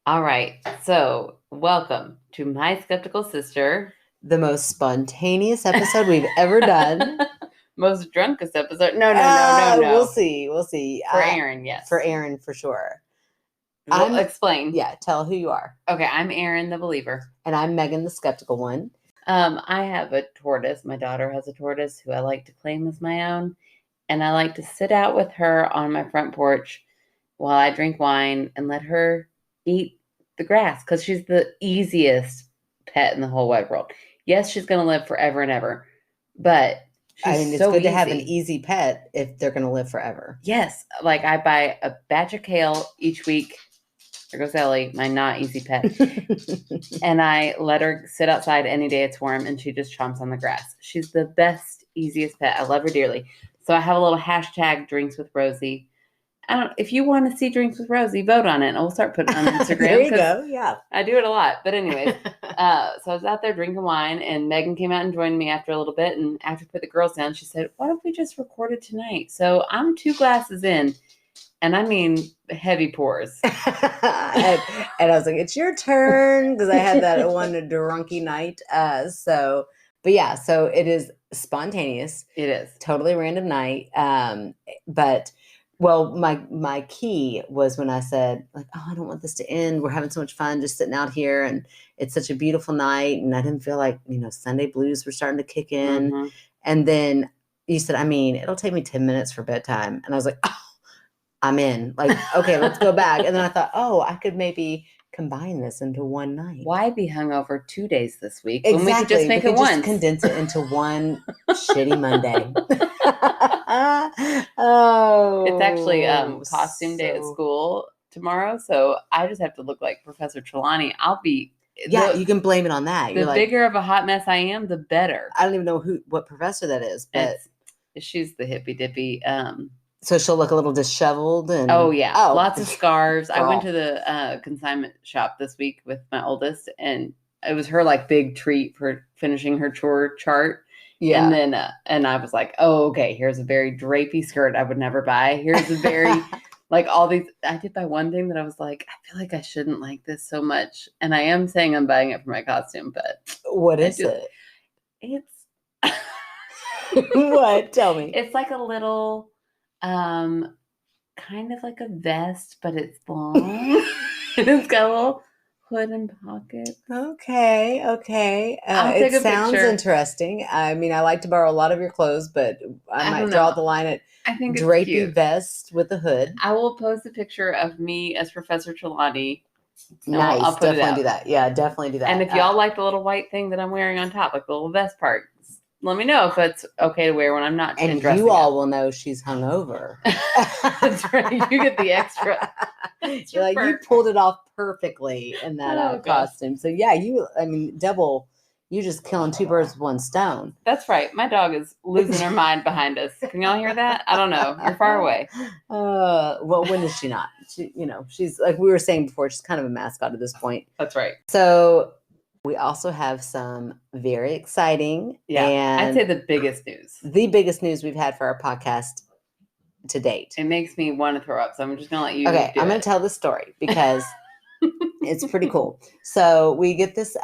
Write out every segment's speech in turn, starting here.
All right. So, welcome to My Skeptical Sister. The most spontaneous episode we've ever done. Most drunkest episode. No. We'll see. We'll see. For Aaron, yes. For Aaron, for sure. We'll explain. Yeah, tell who you are. Okay, I'm Aaron, the believer. And I'm Megan, the skeptical one. I have a tortoise. My daughter has a tortoise who I like to claim as my own. And I like to sit out with her on my front porch while I drink wine and let her eat the grass because she's the easiest pet in the whole wide world. Yes, she's going to live forever and ever, but it's so good easy to have an easy pet if they're going to live forever. Yes, like I buy a batch of kale each week. There goes Ellie, my not easy pet. And I let her sit outside any day it's warm, and she just chomps on the grass. She's the best, easiest pet. I love her dearly. So I have a little hashtag drinks with Rosie. If you want to see Drinks with Rosie, vote on it, and we'll start putting it on Instagram. There you go. Yeah, I do it a lot. But anyways, so I was out there drinking wine, and Megan came out and joined me after a little bit. And after I put the girls down, she said, "Why don't we just record it tonight?" So I'm 2 glasses in, and I mean heavy pours. and I was like, "It's your turn," because I had that one drunky night. So it is spontaneous. It is totally random night. But. Well, my key was when I said, like, oh, I don't want this to end. We're having so much fun just sitting out here, and it's such a beautiful night. And I didn't feel like, Sunday blues were starting to kick in. Mm-hmm. And then you said, it'll take me 10 minutes for bedtime. And I was like, oh, I'm in. Like, okay, let's go back. And then I thought, oh, I could maybe combine this into one night. Why be hungover 2 days this week when we could just make it once? Just condense it into one shitty Monday. Oh, it's actually costume day at school tomorrow, so I just have to look like Professor Trelawney. You can blame it on that. The bigger of a hot mess I am, the better. I don't even know what professor that is, but she's the hippy dippy. So she'll look a little disheveled and lots of scarves. I went to the consignment shop this week with my oldest, and it was her like big treat for finishing her chore chart. Yeah. And then, and I was like, oh, okay, here's a very drapey skirt I would never buy. Here's a very, like all these, I did buy one thing that I was like, I feel like I shouldn't like this so much. And I am saying I'm buying it for my costume, but. What is it? It's. What? Tell me. It's like a little, kind of like a vest, but it's long. And it's got a little hood and pocket. Okay. It sounds interesting. I like to borrow a lot of your clothes, but I might draw the line at drapey vest with a hood. I will post a picture of me as Professor Trelawney. Nice. I'll definitely do that. Yeah, definitely do that. And if y'all like the little white thing that I'm wearing on top, like the little vest part, let me know if it's okay to wear when I'm not. And you all will know she's hungover. That's right. You get the extra. You're like, you pulled it off perfectly in that costume. So yeah, double. You're just killing 2 birds with 1 stone. That's right. My dog is losing her mind behind us. Can y'all hear that? I don't know. You're far away. Well, when is she not? She's like we were saying before. She's kind of a mascot at this point. That's right. So. We also have some very exciting and I'd say the biggest news. The biggest news we've had for our podcast to date. It makes me want to throw up, so I'm just going to let you I'm going to tell the story because it's pretty cool. So we get this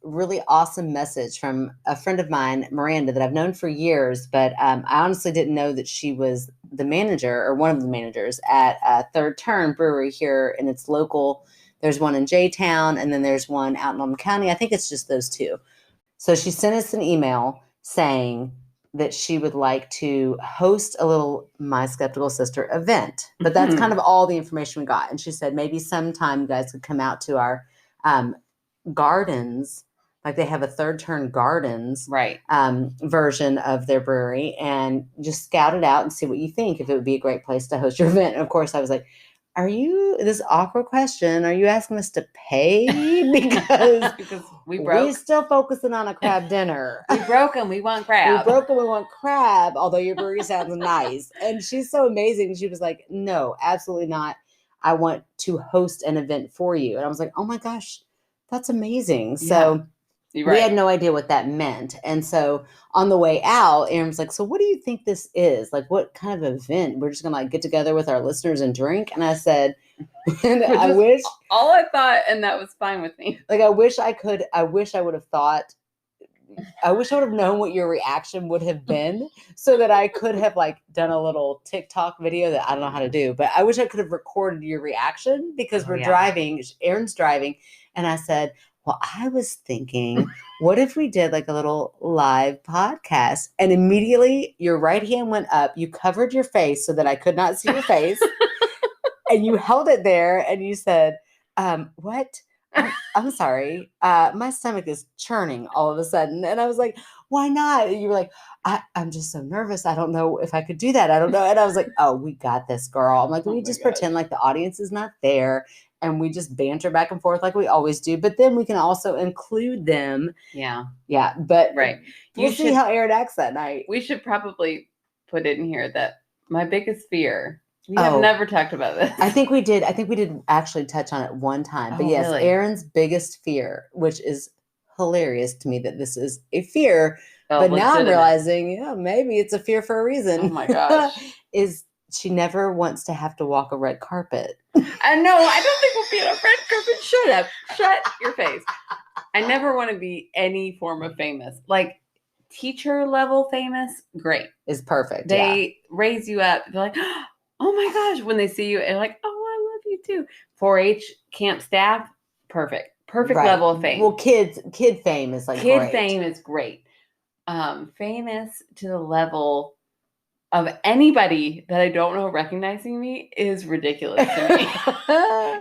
really awesome message from a friend of mine, Miranda, that I've known for years, but I honestly didn't know that she was the manager or one of the managers at Third Turn Brewery here in its local. There's one in J-Town, and then there's one out in Oldham County. I think it's just those 2. So she sent us an email saying that she would like to host a little My Skeptical Sister event. But that's kind of all the information we got. And she said maybe sometime you guys could come out to our gardens. Like they have a Third Turn Gardens version of their brewery, and just scout it out and see what you think, if it would be a great place to host your event. And of course, I was like, this awkward question, are you asking us to pay? Because we're still focusing on a crab dinner. We broke them, we want crab. Although your brewery sounds nice. And she's so amazing. She was like, no, absolutely not. I want to host an event for you. And I was like, oh my gosh, that's amazing. Yeah. So we had no idea what that meant. And so on the way out, Aaron was like, so what do you think this is? Like, what kind of event? We're just going to get together with our listeners and drink? And I said, And I wish all I thought, and that was fine with me. Like, I wish I would have thought, I wish I would have known what your reaction would have been so that I could have like done a little TikTok video that I don't know how to do, but I wish I could have recorded your reaction because we're driving, Erin's driving. And I said, well, I was thinking, what if we did like a little live podcast? And immediately your right hand went up. You covered your face so that I could not see your face. And you held it there and you said, what? I'm sorry. My stomach is churning all of a sudden. And I was like, why not? And you were like, I'm just so nervous. I don't know if I could do that. I don't know. And I was like, oh, we got this, girl. I'm like, we just pretend like the audience is not there. And we just banter back and forth like we always do. But then we can also include them. Yeah. Yeah. But We'll see how Erin acts that night. We should probably put it in here that my biggest fear. We have never talked about this. I think we did actually touch on it one time. But yes, really? Erin's biggest fear, which is hilarious to me that this is a fear. But now I'm realizing, maybe it's a fear for a reason. Oh my gosh. Is she never wants to have to walk a red carpet. I know. I don't think we'll be on a red carpet. Shut up. Shut your face. I never want to be any form of famous. Like teacher level famous, great. Is perfect. They raise you up. They're like, oh my gosh, when they see you, and like, oh, I love you too. 4-H camp staff, perfect. Perfect level of fame. Well, kid fame is like kid fame is great. Famous to the level of anybody that I don't know recognizing me is ridiculous to me.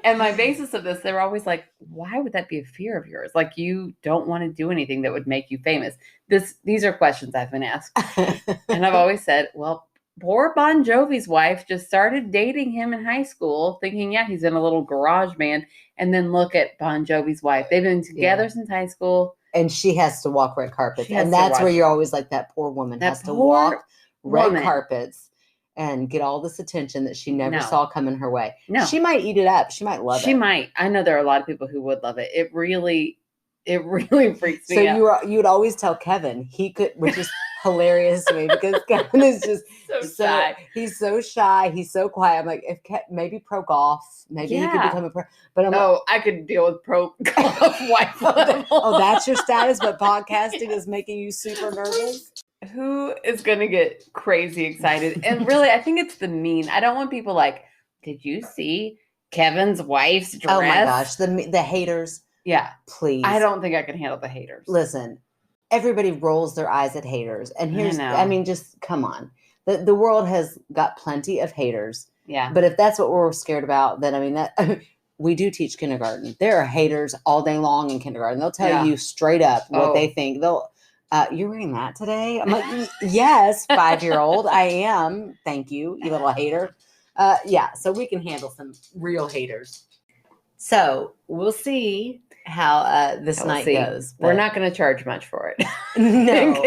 And my basis of this, they're always like, why would that be a fear of yours? Like you don't want to do anything that would make you famous. These are questions I've been asked. And I've always said, well, poor Bon Jovi's wife just started dating him in high school, thinking, he's in a little garage band. And then look at Bon Jovi's wife. They've been together since high school. And she has to walk red carpets. And that's where you're always like, that poor woman has to walk red carpets and get all this attention that she never saw coming her way. No. She might eat it up. She might love it. She might. I know there are a lot of people who would love it. It really freaks me out. So you would always tell Kevin he could, which is hilarious to me because Kevin is just so shy. He's so shy. He's so quiet. I'm like, if maybe pro golf, maybe he could become a pro. But I could deal with pro golf wife. That's your status, but podcasting is making you super nervous. Who is going to get crazy excited? And really, I think it's the mean. I don't want people like, did you see Kevin's wife's dress? Oh my gosh, the haters. Yeah. Please. I don't think I can handle the haters. Listen, everybody rolls their eyes at haters. And just come on. The world has got plenty of haters. Yeah. But if that's what we're scared about, then we do teach kindergarten. There are haters all day long in kindergarten. They'll tell you straight up what they think. You're wearing that today? I'm like, yes, 5-year-old. I am. Thank you, you little hater. So we can handle some real haters. So we'll see how this night goes. We're not going to charge much for it. No,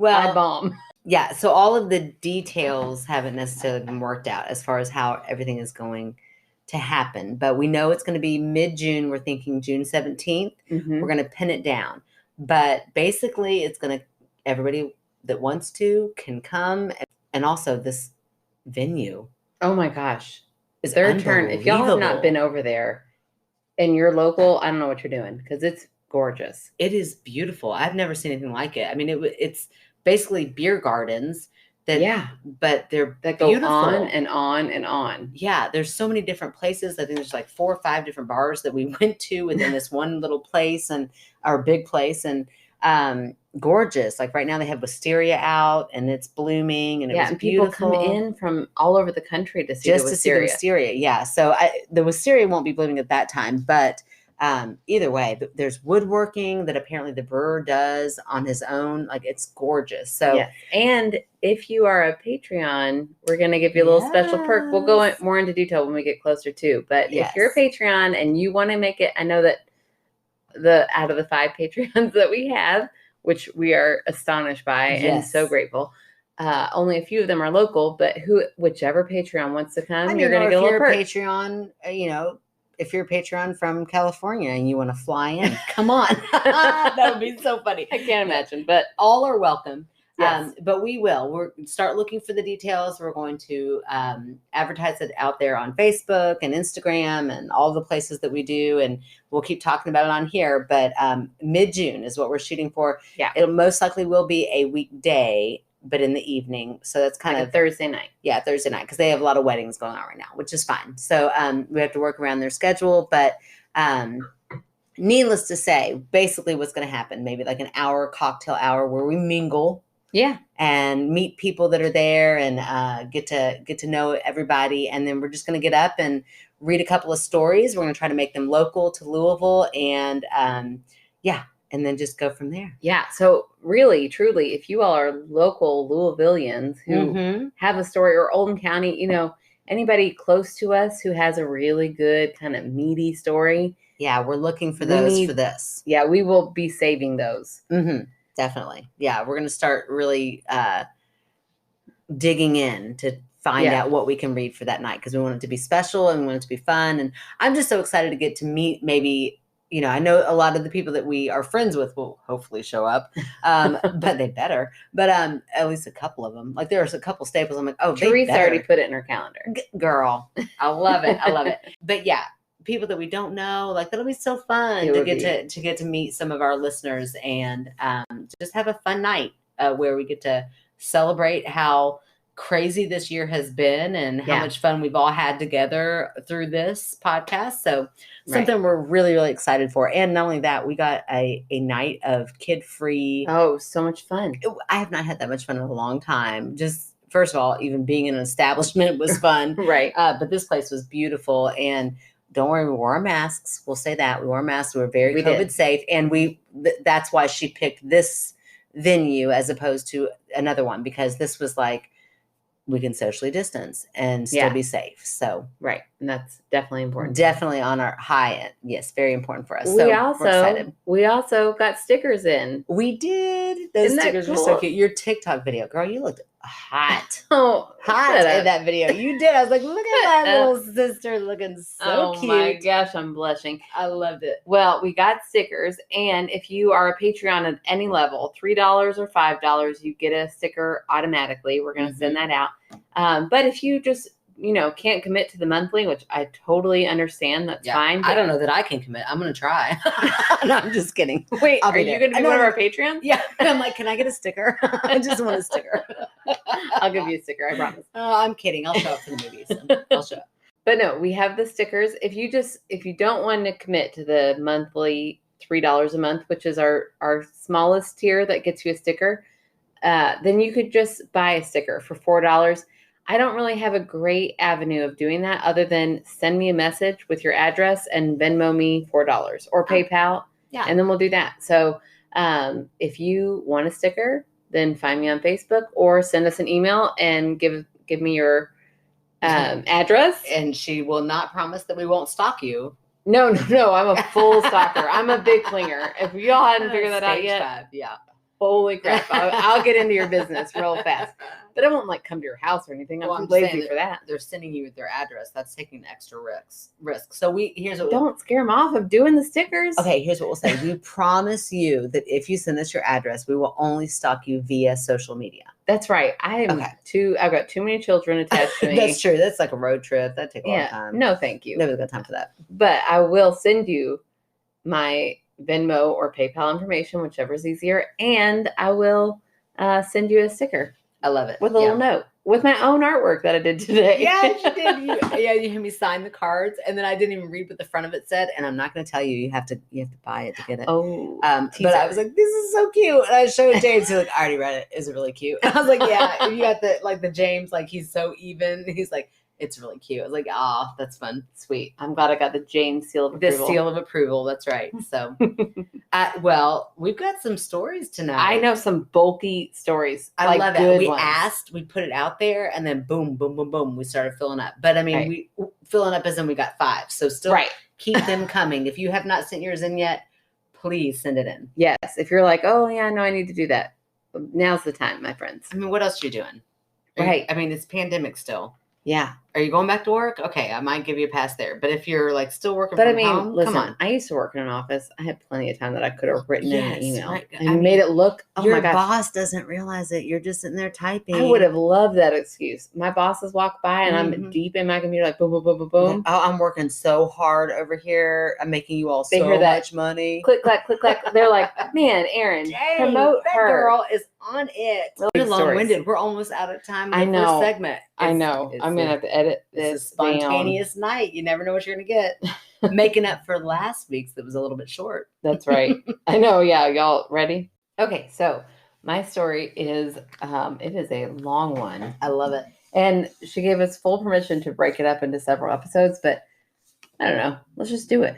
I bomb. Yeah, so all of the details haven't necessarily been worked out as far as how everything is going to happen. But we know it's going to be mid-June. We're thinking June 17th. Mm-hmm. We're going to pin it down. But basically, it's going to, everybody that wants to can come. And also this venue. Oh my gosh. Is their turn. If y'all have not been over there and you're local, I don't know what you're doing because it's gorgeous. It is beautiful. I've never seen anything like it. I mean, it's basically beer gardens but they're beautiful. Go on and on and on. Yeah, there's so many different places. I think there's like 4 or 5 different bars that we went to within this one little place and our big place, and gorgeous. Like right now they have wisteria out and it's blooming and it was beautiful. People come in from all over the country to see the wisteria. Yeah, so the wisteria won't be blooming at that time, but either way, there's woodworking that apparently the brewer does on his own. Like it's gorgeous. So, yes. And if you are a Patreon, we're going to give you a little special perk. We'll go more into detail when we get closer too. But if you're a Patreon and you want to make it, I know that out of the 5 Patreons that we have, which we are astonished by and so grateful. Only a few of them are local, but whichever Patreon wants to come, you're going to get a little perk. Patreon, if you're a Patreon from California and you want to fly in, come on. That would be so funny. I can't imagine, but all are welcome. Yes. But we'll start looking for the details. We're going to advertise it out there on Facebook and Instagram and all the places that we do. And we'll keep talking about it on here. But mid-June is what we're shooting for. Yeah. It most likely will be a weekday, but in the evening. So that's kind of Thursday night. Yeah, Thursday night, because they have a lot of weddings going on right now, which is fine. So we have to work around their schedule. But needless to say, basically what's going to happen, maybe like an hour cocktail hour where we mingle. Yeah. And meet people that are there and get to know everybody. And then we're just going to get up and read a couple of stories. We're going to try to make them local to Louisville. And and then just go from there. Yeah. So really, truly, if you all are local Louisvillians who have a story, or Oldham County, anybody close to us who has a really good kind of meaty story. Yeah, we're looking for those for this. Yeah, we will be saving those. Definitely. Yeah, we're going to start really digging in to find out what we can read for that night, because we want it to be special and we want it to be fun. And I'm just so excited to get to meet maybe, I know a lot of the people that we are friends with will hopefully show up, but they better. But at least a couple of them. Like there's a couple staples. I'm like, oh, Teresa already put it in her calendar. Girl, I love it. I love it. But yeah, people that we don't know, like that'll be so fun to get to meet some of our listeners and just have a fun night where we get to celebrate how crazy this year has been and how much fun we've all had together through this podcast. So something we're really, really excited for. And not only that, we got a night of kid-free. Oh, so much fun. I have not had that much fun in a long time. Just first of all, even being in an establishment was fun. Right. But this place was beautiful. And don't worry, we wore our masks. We'll say that. We wore masks. We were very COVID safe. And that's why she picked this venue as opposed to another one, because this was like, we can socially distance and still be safe. So, right. And that's definitely important. Definitely on our high end. Yes, very important for us. We're excited. We also got stickers in. We did. Those stickers were so cute. Your TikTok video, girl, you looked hot. Hot in that video. You did. I was like, look at that little sister looking so cute. Oh my gosh, I'm blushing. I loved it. Well, we got stickers, and if you are a Patreon at any level, $3 or $5, you get a sticker automatically. We're going to send that out. But if you just can't commit to the monthly, which I totally understand, that's fine. I don't know that I can commit. I'm going to try. No, I'm just kidding. Wait, are you going to be one of our Patreons? Yeah. I'm like, can I get a sticker? I just want a sticker. I'll give you a sticker, I promise. I'm kidding. I'll show up for the movies. I'll show up. But no, we have the stickers. If you don't want to commit to the monthly $3 a month, which is our smallest tier that gets you a sticker, then you could just buy a sticker for $4. I don't really have a great avenue of doing that other than send me a message with your address and Venmo me $4 or PayPal. Yeah. And then we'll do that. So if you want a sticker, then find me on Facebook or send us an email and give me your address. And she will not promise that we won't stalk you. No. I'm a full stalker. I'm a big clinger. If y'all hadn't figured that out yet. 5, yeah. Holy crap. I'll get into your business real fast. But I won't come to your house or anything. I'm too lazy for that. They're sending you their address. That's taking the extra risk. So don't scare them off of doing the stickers. Okay, here's what we'll say. We promise you that if you send us your address, we will only stalk you via social media. That's right. I've got too many children attached to me. That's true. That's like a road trip. That takes a long time. No, thank you. Nobody's got time for that. But I will send you my Venmo or PayPal information, whichever is easier, and I will send you a sticker. I love it. With a little note. With my own artwork that I did today. Yeah, you did. You had me sign the cards, and then I didn't even read what the front of it said. And I'm not going to tell you. You have to buy it to get it. Oh, but I was like, this is so cute. And I showed James. He's like, I already read it. Is it really cute? And I was like, yeah. And you got the James, like he's so even. He's like, it's really cute. I was like, oh, that's fun. Sweet. I'm glad I got the James seal of approval. The seal of approval. That's right. So, well, we've got some stories tonight. I know some bulky stories. I love it. We asked, we put it out there, and then boom, boom, boom, boom, we started filling up. But I mean, we filling up as in we got 5. So still keep them coming. If you have not sent yours in yet, please send it in. Yes. If you're like, oh, yeah, no, I need to do that. Now's the time, my friends. I mean, what else are you doing? Right. I mean, it's pandemic still. Yeah. Are you going back to work? Okay, I might give you a pass there. But if you're like still working But from home, listen, come on. I used to work in an office. I had plenty of time that I could have written in an email. Right. And made it look, oh your my gosh. boss doesn't realize it. You're just sitting there typing. I would have loved that excuse. My bosses walk by and I'm deep in my computer, like boom, boom, boom, boom, boom. Oh, I'm working so hard over here. I'm making you all so much money. Click, clack, click, clack. They're like, man, Erin, promote that her. Girl is on it. We're long-winded. We're almost out of time in the first segment. I know. I'm going to have to edit this. It's a spontaneous night. You never know what you're going to get. Making up for last week's that was a little bit short. That's right. I know. Yeah. Y'all ready? Okay. So my story is, it is a long one. I love it. And she gave us full permission to break it up into several episodes, but I don't know. Let's just do it.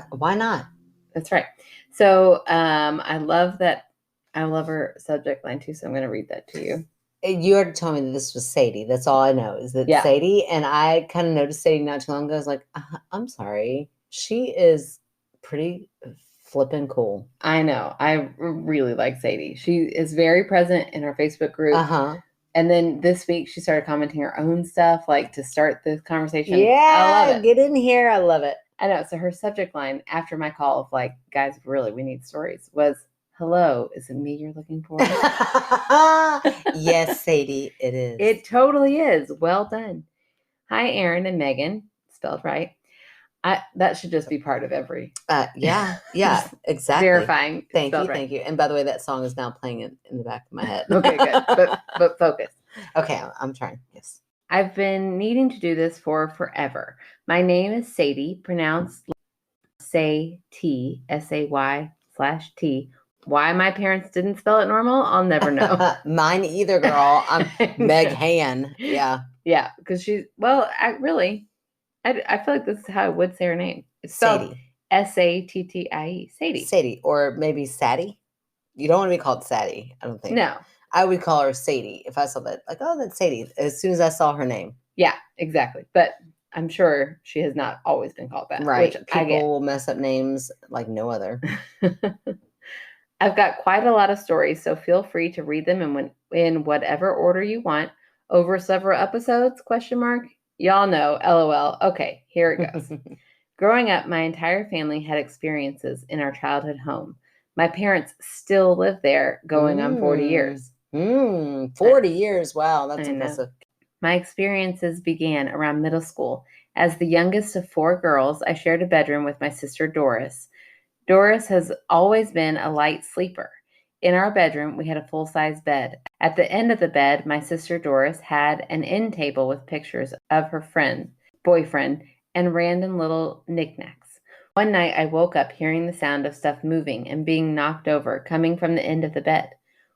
Why not? That's right. So I love that. I love her subject line too. So I'm going to read that to you. You already told me that this was Sadie. That's all I know is that Sadie. And I kind of noticed Sadie not too long ago. I was like, I'm sorry. She is pretty flippin' cool. I know. I really like Sadie. She is very present in our Facebook group. And then this week she started commenting her own stuff, like to start the conversation. Yeah, I love it. Get in here. I love it. I know. So her subject line after my call of like, guys, really, we need stories was, hello, is it me you're looking for? Yes, Sadie, it is. It totally is. Well done. Hi, Erin and Megan. Spelled right. That should just be part of every. Yeah, exactly. Verifying. Thank you. And by the way, that song is now playing in the back of my head. Okay, good. But focus. Okay, I'm trying. Yes. I've been needing to do this for forever. My name is Sadie, pronounced Say-T, S-A-Y/T. Why my parents didn't spell it normal, I'll never know. Mine either, girl. I'm Meg Han. Yeah. Yeah, because she's, I feel like this is how I would say her name. It's Sadie. Sattie. Sadie. Sadie. Or maybe Sadie. You don't want to be called Sadie, I don't think. No. I would call her Sadie if I saw that. Like, oh, that's Sadie. As soon as I saw her name. Yeah, exactly. But I'm sure she has not always been called that. Right. People will mess up names like no other. I've got quite a lot of stories, so feel free to read them in whatever order you want. Over several episodes, ? Y'all know, LOL. Okay, here it goes. Growing up, my entire family had experiences in our childhood home. My parents still live there, going on 40 years. 40 years. Wow, that's impressive. My experiences began around middle school. As the youngest of 4 girls, I shared a bedroom with my sister Doris. Doris has always been a light sleeper. In our bedroom, we had a full-size bed. At the end of the bed, my sister Doris had an end table with pictures of her boyfriend, and random little knickknacks. One night, I woke up hearing the sound of stuff moving and being knocked over, coming from the end of the bed.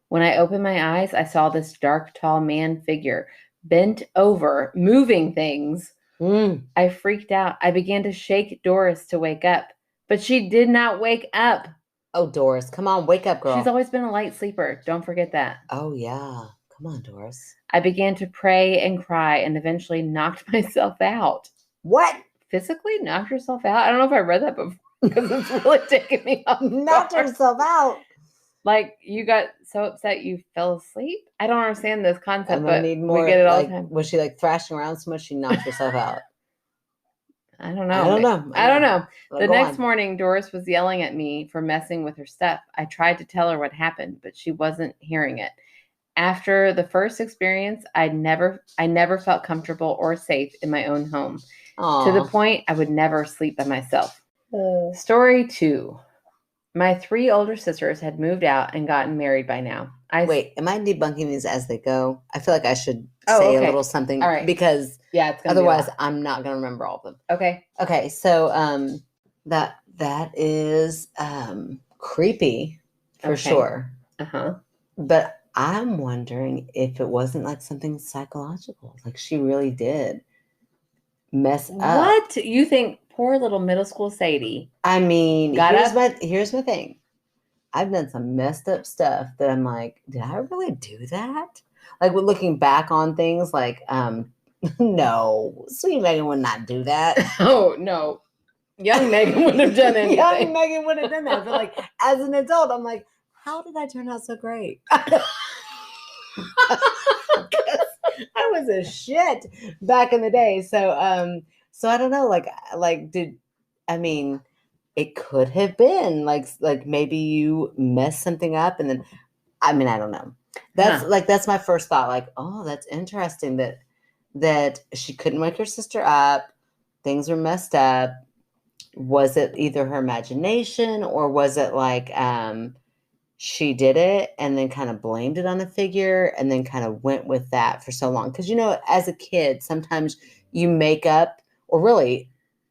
When I opened my eyes, I saw this dark, tall man figure, bent over, moving things. I freaked out. I began to shake Doris to wake up, but she did not wake up. Oh, Doris, come on, wake up, girl. She's always been a light sleeper. Don't forget that. Oh, yeah. Come on, Doris. I began to pray and cry and eventually knocked myself out. What? Physically knocked yourself out? I don't know if I read that before because it's really taking me off. Knocked herself out. Like you got so upset you fell asleep? I don't understand this concept, but need more, we get it all the time. Was she like thrashing around so much she knocked herself out? I don't know. The next morning, Doris was yelling at me for messing with her stuff. I tried to tell her what happened, but she wasn't hearing it. After the first experience, I never felt comfortable or safe in my own home. Aww. To the point I would never sleep by myself. Story 2. My 3 older sisters had moved out and gotten married by now. Wait, am I debunking these as they go? I feel like I should say a little something. All right. Because it's otherwise I'm not going to remember all of them. Okay. So that is creepy for sure. But I'm wondering if it wasn't like something psychological. Like she really did mess up. What? You think poor little middle school Sadie? I mean, here's my thing. I've done some messed up stuff that I'm like, did I really do that? Like with looking back on things like, no, sweet Megan would not do that. Oh, no. Young Megan wouldn't have done anything. Young Megan wouldn't have done that. But like as an adult, I'm like, how did I turn out so great? I was a shit back in the day. So I don't know, it could have been like maybe you messed something up and then I don't know. That's my first thought. Like, oh, that's interesting that she couldn't wake her sister up. Things were messed up. Was it either her imagination or was it like she did it and then kind of blamed it on a figure and then kind of went with that for so long? Because, as a kid, sometimes you make up, or really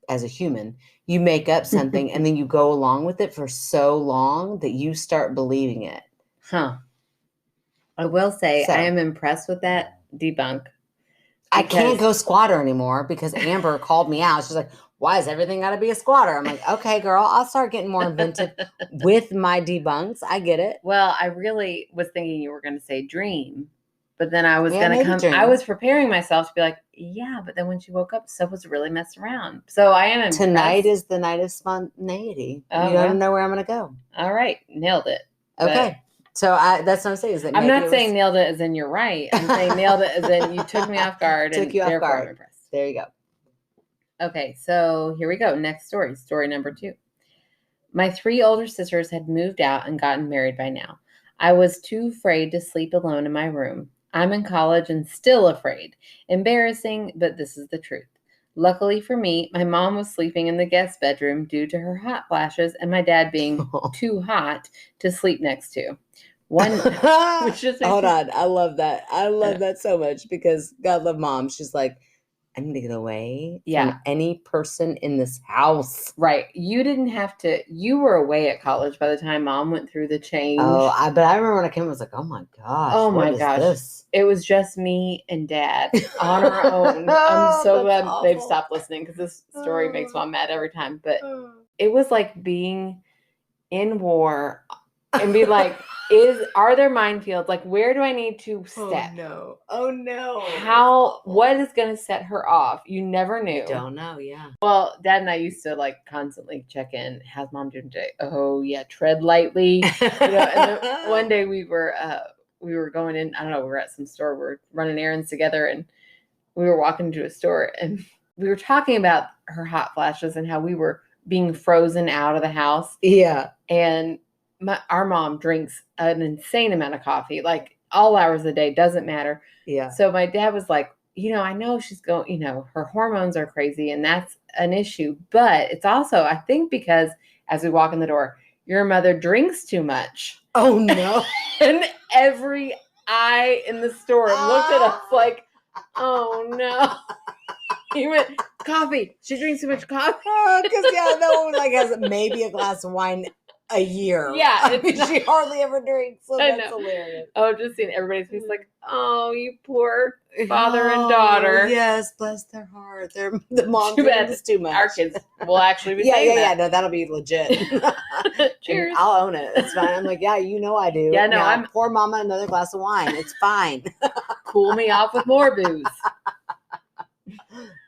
as a human, you make up something and then you go along with it for so long that you start believing it. Huh. I will say I am impressed with that debunk. I can't go squatter anymore because Amber called me out. She's like, why is everything got to be a squatter? I'm like, okay, girl, I'll start getting more inventive with my debunks. I get it. Well, I really was thinking you were going to say dream, but then I was going to come. I was preparing myself to be like, yeah, but then when she woke up, stuff was really messed around. So I am impressed. Tonight is the night of spontaneity. You don't know where I'm going to go. All right. Nailed it. Okay. So that's what I'm saying. Is that I'm not saying nailed it as in you're right. I'm saying nailed it as in you took me off guard. Took you off guard. I'm impressed. There you go. Okay, so here we go. Next story. Story number 2. My 3 older sisters had moved out and gotten married by now. I was too afraid to sleep alone in my room. I'm in college and still afraid. Embarrassing, but this is the truth. Luckily for me, my mom was sleeping in the guest bedroom due to her hot flashes and my dad being too hot to sleep next to. Hold on. I love that. I love that so much because God love mom. She's like, I need to get away from any person in this house. Right. You didn't have to. You were away at college by the time mom went through the change. But I remember when I came, I was like, oh my gosh. Oh my gosh. This? It was just me and dad on our own. I'm so glad they've stopped listening because this story makes mom mad every time. But it was like being in war and be like, are there minefields? Like, where do I need to step? Oh no. What is going to set her off? You never knew. Don't know. Yeah. Well, dad and I used to constantly check in. How's mom doing today? Oh yeah. Tread lightly. And then one day we were going in, I don't know, we were at some store. We were running errands together and we were walking to a store and we were talking about her hot flashes and how we were being frozen out of the house. Yeah. And our mom drinks an insane amount of coffee, like all hours of the day, doesn't matter. Yeah. So my dad was like, I know she's going, her hormones are crazy and that's an issue. But it's also, I think, because as we walk in the door, your mother drinks too much. Oh, no. And every eye in the store looked at us like, oh, no. He went, coffee. She drinks too much coffee. Because, no one has maybe a glass of wine a year. Yeah. She hardly ever drinks, so that's hilarious. Oh, just seeing everybody's face like, oh, you poor father and daughter. Yes, bless their heart. The mom drinks too much. Our kids will actually be saying that. No, that'll be legit. Cheers. And I'll own it. It's fine. I'm like, yeah, I do. Yeah, no, I'm pour mama another glass of wine. It's fine. Cool me off with more booze.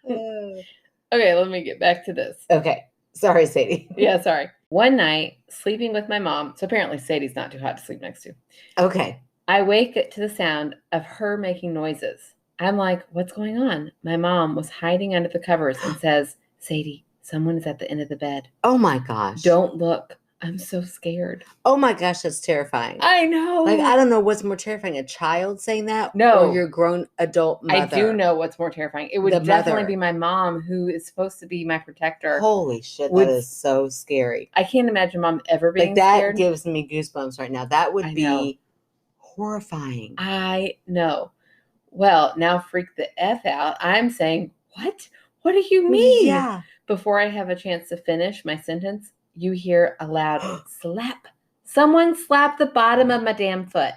Okay, let me get back to this. Okay. Sorry, Sadie. Yeah, sorry. One night, sleeping with my mom. So apparently Sadie's not too hot to sleep next to. Okay. I wake to the sound of her making noises. I'm like, what's going on? My mom was hiding under the covers and says, Sadie, someone is at the end of the bed. Oh my gosh. Don't look. I'm so scared. Oh my gosh, that's terrifying. I know. I don't know what's more terrifying, a child saying that or your grown adult mother. I do know what's more terrifying. It would definitely be my mom, who is supposed to be my protector. Holy shit, that is so scary. I can't imagine mom ever being scared. That gives me goosebumps right now. That would be horrifying. I know. Well, now freak the F out. I'm saying, what? What do you mean? Yeah. Before I have a chance to finish my sentence, you hear a loud slap. Someone slapped the bottom of my damn foot.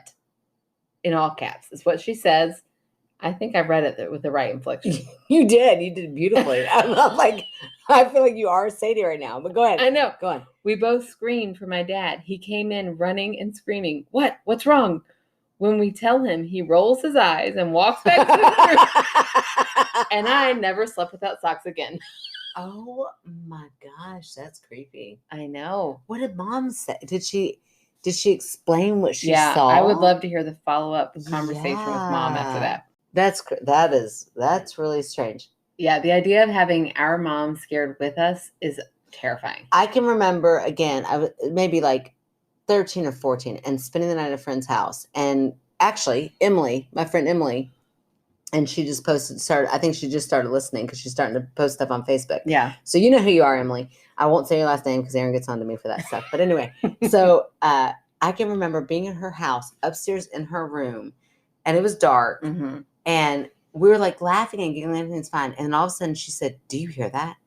In all caps is what she says. I think I read it with the right inflection. You did. You did beautifully. I'm not I feel like you are Sadie right now, but go ahead. I know. Go on. We both screamed for my dad. He came in running and screaming. What? What's wrong? When we tell him, he rolls his eyes and walks back to the room. And I never slept without socks again. Oh my gosh, that's creepy. I know. What did mom say? Did she explain what she saw? I would love to hear the follow-up conversation with mom after that. That's really strange. Yeah, the idea of having our mom scared with us is terrifying. I can remember, again, I was maybe like 13 or 14 and spending the night at a friend's house. And actually, Emily, my friend Emily, and she just I think she just started listening because she's starting to post stuff on Facebook. Yeah. So you know who you are, Emily. I won't say your last name because Aaron gets on to me for that stuff. But anyway, so I can remember being in her house, upstairs in her room, and it was dark. Mm-hmm. And we were like laughing and giggling, everything's fine. And all of a sudden she said, "Do you hear that?"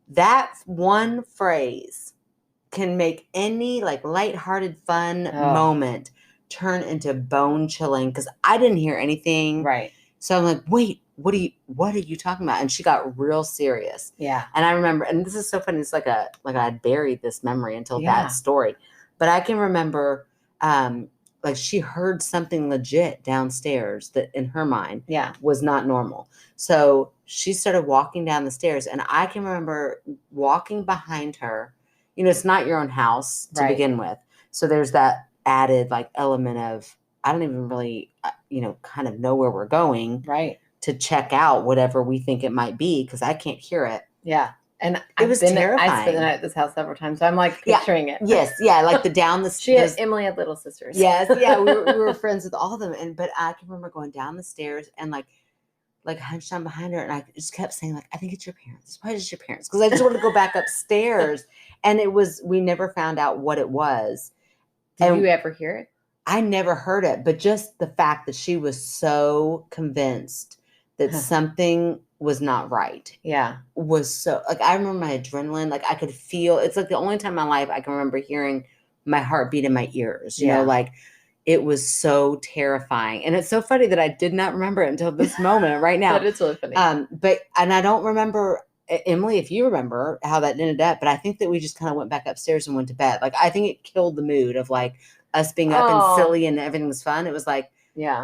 That one phrase can make any like lighthearted, fun moment turn into bone chilling because I didn't hear anything. Right. So I'm like, wait, what are you talking about? And she got real serious. Yeah. And I remember, and this is so funny. It's like I buried this memory until that story. But I can remember, like she heard something legit downstairs that in her mind was not normal. So she started walking down the stairs, and I can remember walking behind her. You know, it's not your own house to begin with. So there's that added like element of, I don't even really, kind of know where we're going. Right. To check out whatever we think it might be because I can't hear it. Yeah. And it was terrifying. I spent the night at this house several times, so I'm like picturing it. Yes, yeah, like the down the Emily had little sisters. Yes, yeah, we were friends with all of them, but I can remember going down the stairs and like hunched down behind her, and I just kept saying like, I think it's your parents. It's probably just your parents because I just wanted to go back upstairs, and we never found out what it was. Did you ever hear it? I never heard it, but just the fact that she was so convinced that something was not right. Yeah. Was so, like, I remember my adrenaline, like I could feel, it's like the only time in my life I can remember hearing my heartbeat in my ears, you know, like it was so terrifying. And it's so funny that I did not remember it until this moment right now. That is really funny. And I don't remember, Emily, if you remember how that ended up, but I think that we just kind of went back upstairs and went to bed. Like, I think it killed the mood of like us being up and silly and everything was fun. It was like,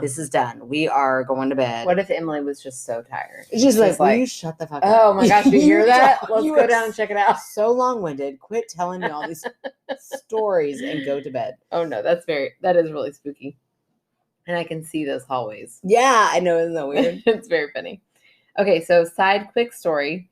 this is done. We are going to bed. What if Emily was just so tired? She's like, will you shut the fuck up? Oh my gosh, you hear that? Let's go down and check it out. So long-winded. Quit telling me all these stories and go to bed. Oh no, that is really spooky. And I can see those hallways. Yeah, I know. Isn't that weird? It's very funny. Okay, so side quick story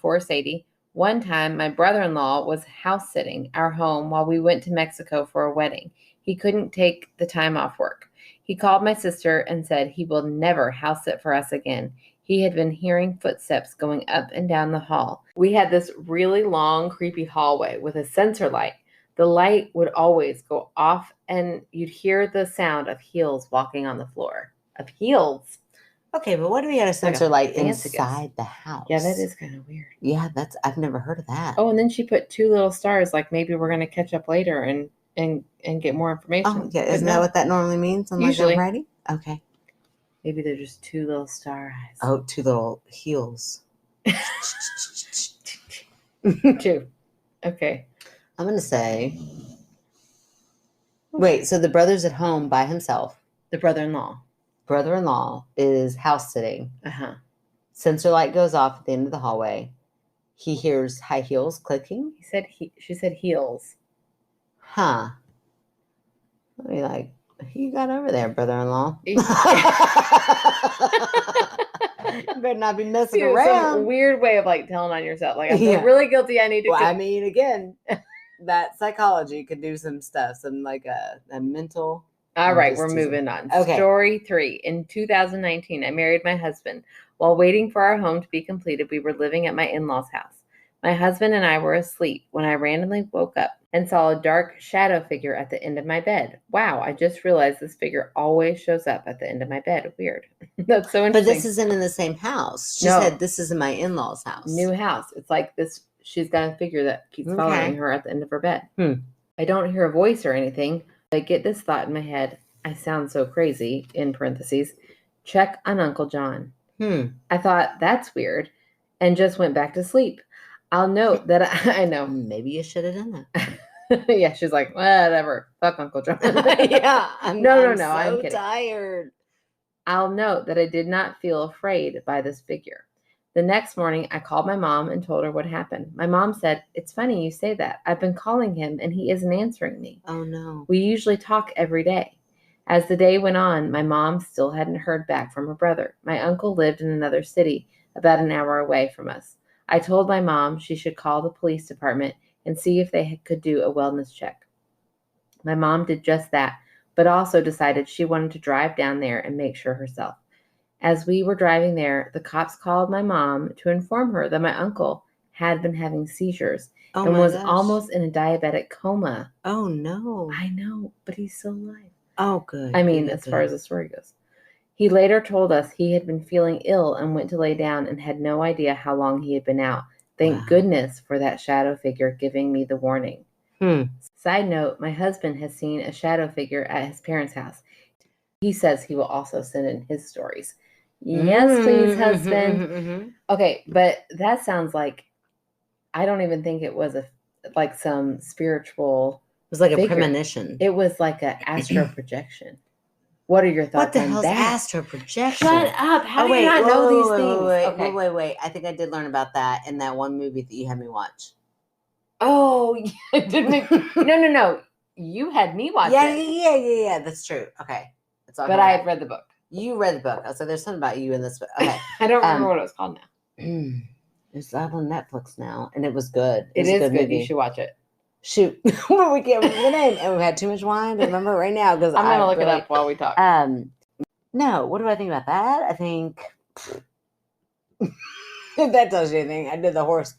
for Sadie. One time, my brother-in-law was house sitting our home while we went to Mexico for a wedding. He couldn't take the time off work. He called my sister and said he will never house sit for us again. He had been hearing footsteps going up and down the hall. We had this really long, creepy hallway with a sensor light. The light would always go off and you'd hear the sound of heels walking on the floor. Of heels? Okay, but what do we have a sensor light inside the house? Yeah, that is kind of weird. Yeah, I've never heard of that. Oh, and then she put 2 little stars, like maybe we're going to catch up later and get more information. Oh, yeah. Isn't that what that normally means? Usually. Writing? Okay. Maybe they're just 2 little star eyes. Oh, 2 little heels. 2. Okay. I'm going to say, wait, so the brother's at home by himself. The brother-in-law. Brother-in-law is house sitting. Uh-huh. Sensor light goes off at the end of the hallway. He hears high heels clicking. She said heels. Huh. I'll be like, who you got over there, brother-in-law? You better not be messing around. Some weird way of like telling on yourself. Like, I feel really guilty. I need to. I mean, again, that psychology could do some stuff, some like a mental. All right, we're moving on. Okay. Story 3. In 2019, I married my husband. While waiting for our home to be completed, we were living at my in-laws' house. My husband and I were asleep when I randomly woke up and saw a dark shadow figure at the end of my bed. Wow, I just realized this figure always shows up at the end of my bed. Weird. That's so interesting. But this isn't in the same house. She said this is in my in-laws' house. New house. It's like this. She's got a figure that keeps following her at the end of her bed. I don't hear a voice or anything. I get this thought in my head. I sound so crazy, in parentheses. Check on Uncle John. I thought, that's weird, and just went back to sleep. I'll note that I know. Maybe you should have done that. Yeah, she's like, whatever. Fuck Uncle John. Yeah. I'm so I'm kidding. Tired. I'll note that I did not feel afraid by this figure. The next morning, I called my mom and told her what happened. My mom said, it's funny you say that. I've been calling him and he isn't answering me. Oh, no. We usually talk every day. As the day went on, my mom still hadn't heard back from her brother. My uncle lived in another city, about an hour away from us. I told my mom she should call the police department and see if they could do a wellness check. My mom did just that, but also decided she wanted to drive down there and make sure herself. As we were driving there, the cops called my mom to inform her that my uncle had been having seizures and was almost in a diabetic coma. Oh, no. I know, but he's still alive. Oh, good. I mean, as far as the story goes. He later told us he had been feeling ill and went to lay down and had no idea how long he had been out. Thank goodness for that shadow figure giving me the warning. Side note, my husband has seen a shadow figure at his parents' house. He says he will also send in his stories. Yes, please, husband. Okay, but that sounds like, I don't even think it was like some spiritual. It was like figure. A premonition. It was like an astral projection. What are your thoughts on that? What the hell's astral projection? Shut up. How do you not know these things? Wait. I think I did learn about that in that one movie that you had me watch. Oh, no. You had me watch it. Yeah. That's true. Okay. But I had read the book. You read the book. So there's something about you in this book. Okay. I don't remember what it was called now. It's up on Netflix now, and it was good. It is good. You should watch it. Shoot. We can't remember the name, and we had too much wine to remember right now because I'm gonna look it up while we talk. No, what do I think about that? I think if that tells you anything, I did the horse.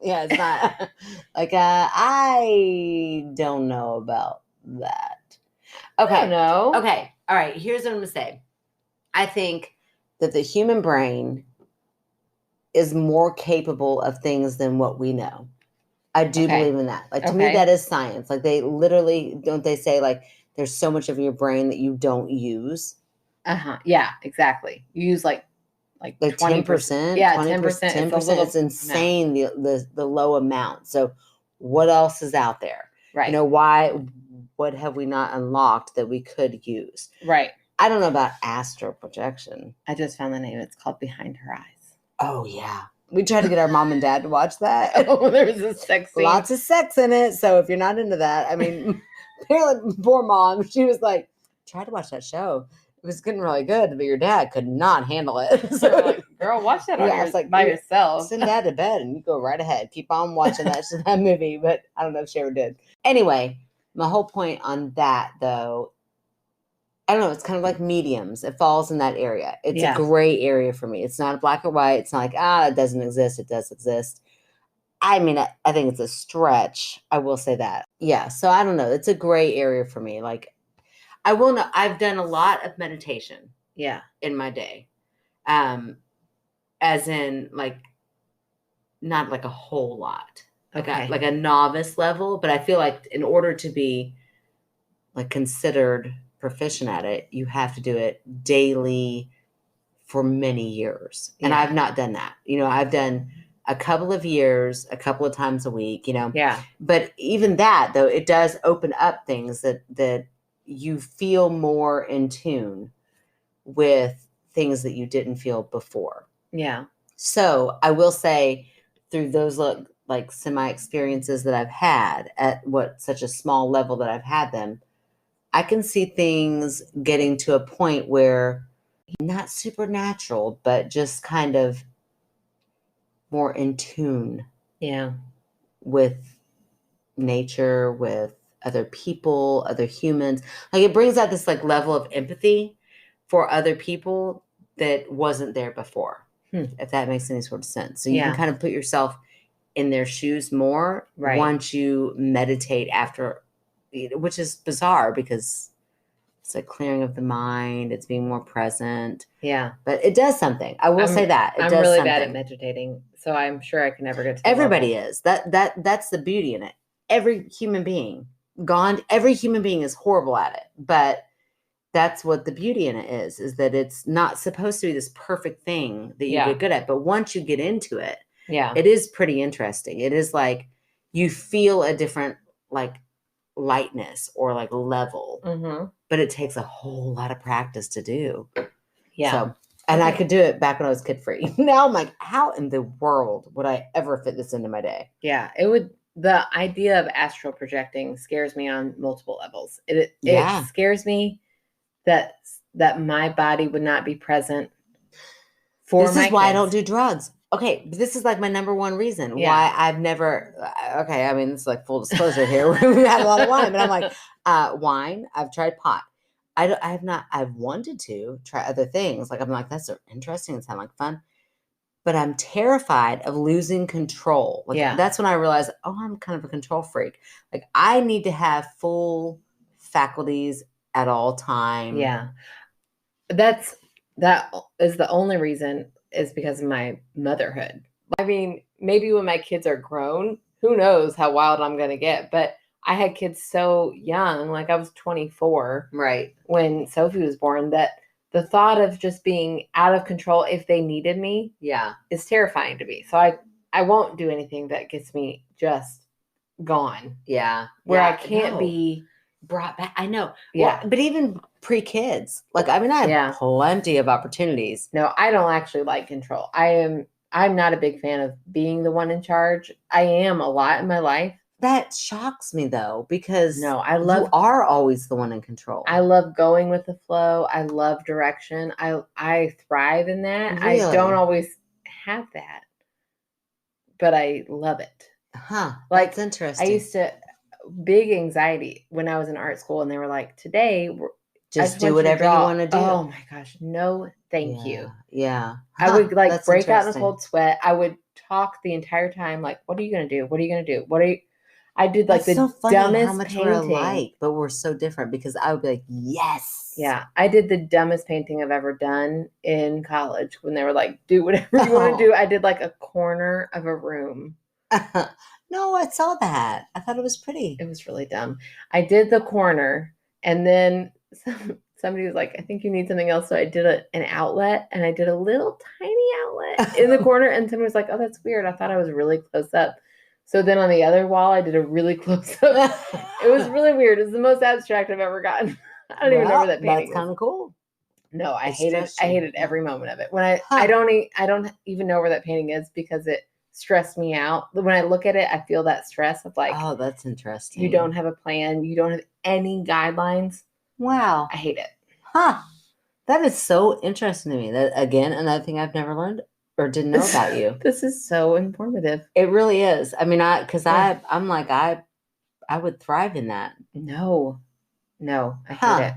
Yeah, it's not like I don't know about that. Okay, no. Okay, all right. Here's what I'm gonna say. I think that the human brain is more capable of things than what we know. I do believe in that. Like, to me, that is science. Like, they literally, don't they say, like, there's so much of your brain that you don't use? Yeah, exactly. You use like 20%. Yeah, 10%. 10%. It's insane, the low amount. So what else is out there? Right. What have we not unlocked that we could use? Right. I don't know about astral projection. I just found the name. It's called Behind Her Eyes. Oh, yeah. We tried to get our mom and dad to watch that. Oh, there's a sex scene. Lots of sex in it. So if you're not into that, I mean, apparently poor mom, she was like, try to watch that show. It was getting really good, but your dad could not handle it. So like, girl, watch that by yourself. Send dad to bed and you go right ahead. Keep on watching that movie. But I don't know if she ever did. Anyway, my whole point on that, though, I don't know. It's kind of like mediums. It falls in that area. It's a gray area for me. It's not a black or white. It's not like, it doesn't exist. It does exist. I mean, I think it's a stretch. I will say that. Yeah. So I don't know. It's a gray area for me. Like, I will know. I've done a lot of meditation. Yeah. In my day. As in, like, not like a whole lot. Like a novice level. But I feel like in order to be, like, considered proficient at it, you have to do it daily for many years. And I've not done that. I've done a couple of years, a couple of times a week, Yeah. But even that, though, it does open up things that you feel more in tune with things that you didn't feel before. Yeah. So I will say, through those like semi experiences that I've had at such a small level that I've had them, I can see things getting to a point where not supernatural, but just kind of more in tune. Yeah. With nature, with other people, other humans. Like, it brings out this like level of empathy for other people that wasn't there before, if that makes any sort of sense. So you can kind of put yourself in their shoes more once you meditate after, which is bizarre because it's a clearing of the mind. It's being more present. Yeah. But it does something. I will say that. I'm really bad at meditating, so I'm sure I can never get to Everybody is. That's the beauty in it. Every human being is horrible at it. But that's what the beauty in it is that it's not supposed to be this perfect thing that you get good at. But once you get into it, it is pretty interesting. It is like you feel a different like lightness or like level, but it takes a whole lot of practice to do. Yeah. So, and I could do it back when I was kid free. Now I'm like, how in the world would I ever fit this into my day? Yeah, it would. The idea of astral projecting scares me on multiple levels. It scares me that my body would not be present for This my is why I kids. don't do drugs. Okay, this is like my number one reason why I've never. Okay, I mean, it's like full disclosure here. We've had a lot of wine, but I'm like, wine. I've tried pot. I have not. I've wanted to try other things. Like I'm like, that's interesting. It sounds like fun, but I'm terrified of losing control. Like that's when I realized, oh, I'm kind of a control freak. Like I need to have full faculties at all time. Yeah, that is the only reason, is because of my motherhood. I mean, maybe when my kids are grown, who knows how wild I'm going to get. But I had kids so young, like I was 24, right, when Sophie was born, that the thought of just being out of control if they needed me, is terrifying to me. So I won't do anything that gets me just gone. Yeah, where I can't be brought back. I know. Yeah. Well, but even pre-kids, like, I mean, I have plenty of opportunities. No, I don't actually like control. I'm not a big fan of being the one in charge. I am a lot in my life. That shocks me though, because you are always the one in control. I love going with the flow. I love direction. I thrive in that. Really? I don't always have that, but I love it. Huh. Like, that's interesting. I used to big anxiety when I was in art school, and they were like, today just do whatever you want to do. Oh my gosh, no, thank you. Yeah. Huh, I would like break out in a cold sweat. I would talk the entire time, like, what are you going to do? What are you going to do? What are you? I did like That's the so funny dumbest how much painting. we're alike, but we're so different, because I would be like, yes. Yeah. I did the dumbest painting I've ever done in college, when they were like, do whatever you want to do. I did like a corner of a room. No, I saw that. I thought it was pretty. It was really dumb. I did the corner, and then somebody was like, I think you need something else. So I did an outlet, and I did a little tiny outlet in the corner. And somebody was like, oh, that's weird. I thought I was really close up. So then on the other wall, I did a really close up. It was really weird. It's the most abstract I've ever gotten. I don't even know where that painting is. That's kind of cool. No, I hated every moment of it. When I don't even know where that painting is, because it stressed me out. When I look at it, I feel that stress of like, oh, that's interesting. You don't have a plan. You don't have any guidelines. Wow. I hate it. Huh. That is so interesting to me. That, again, another thing I've never learned or didn't know about you. This is so informative. It really is. I mean, I'm like, I would thrive in that. No, I hate it.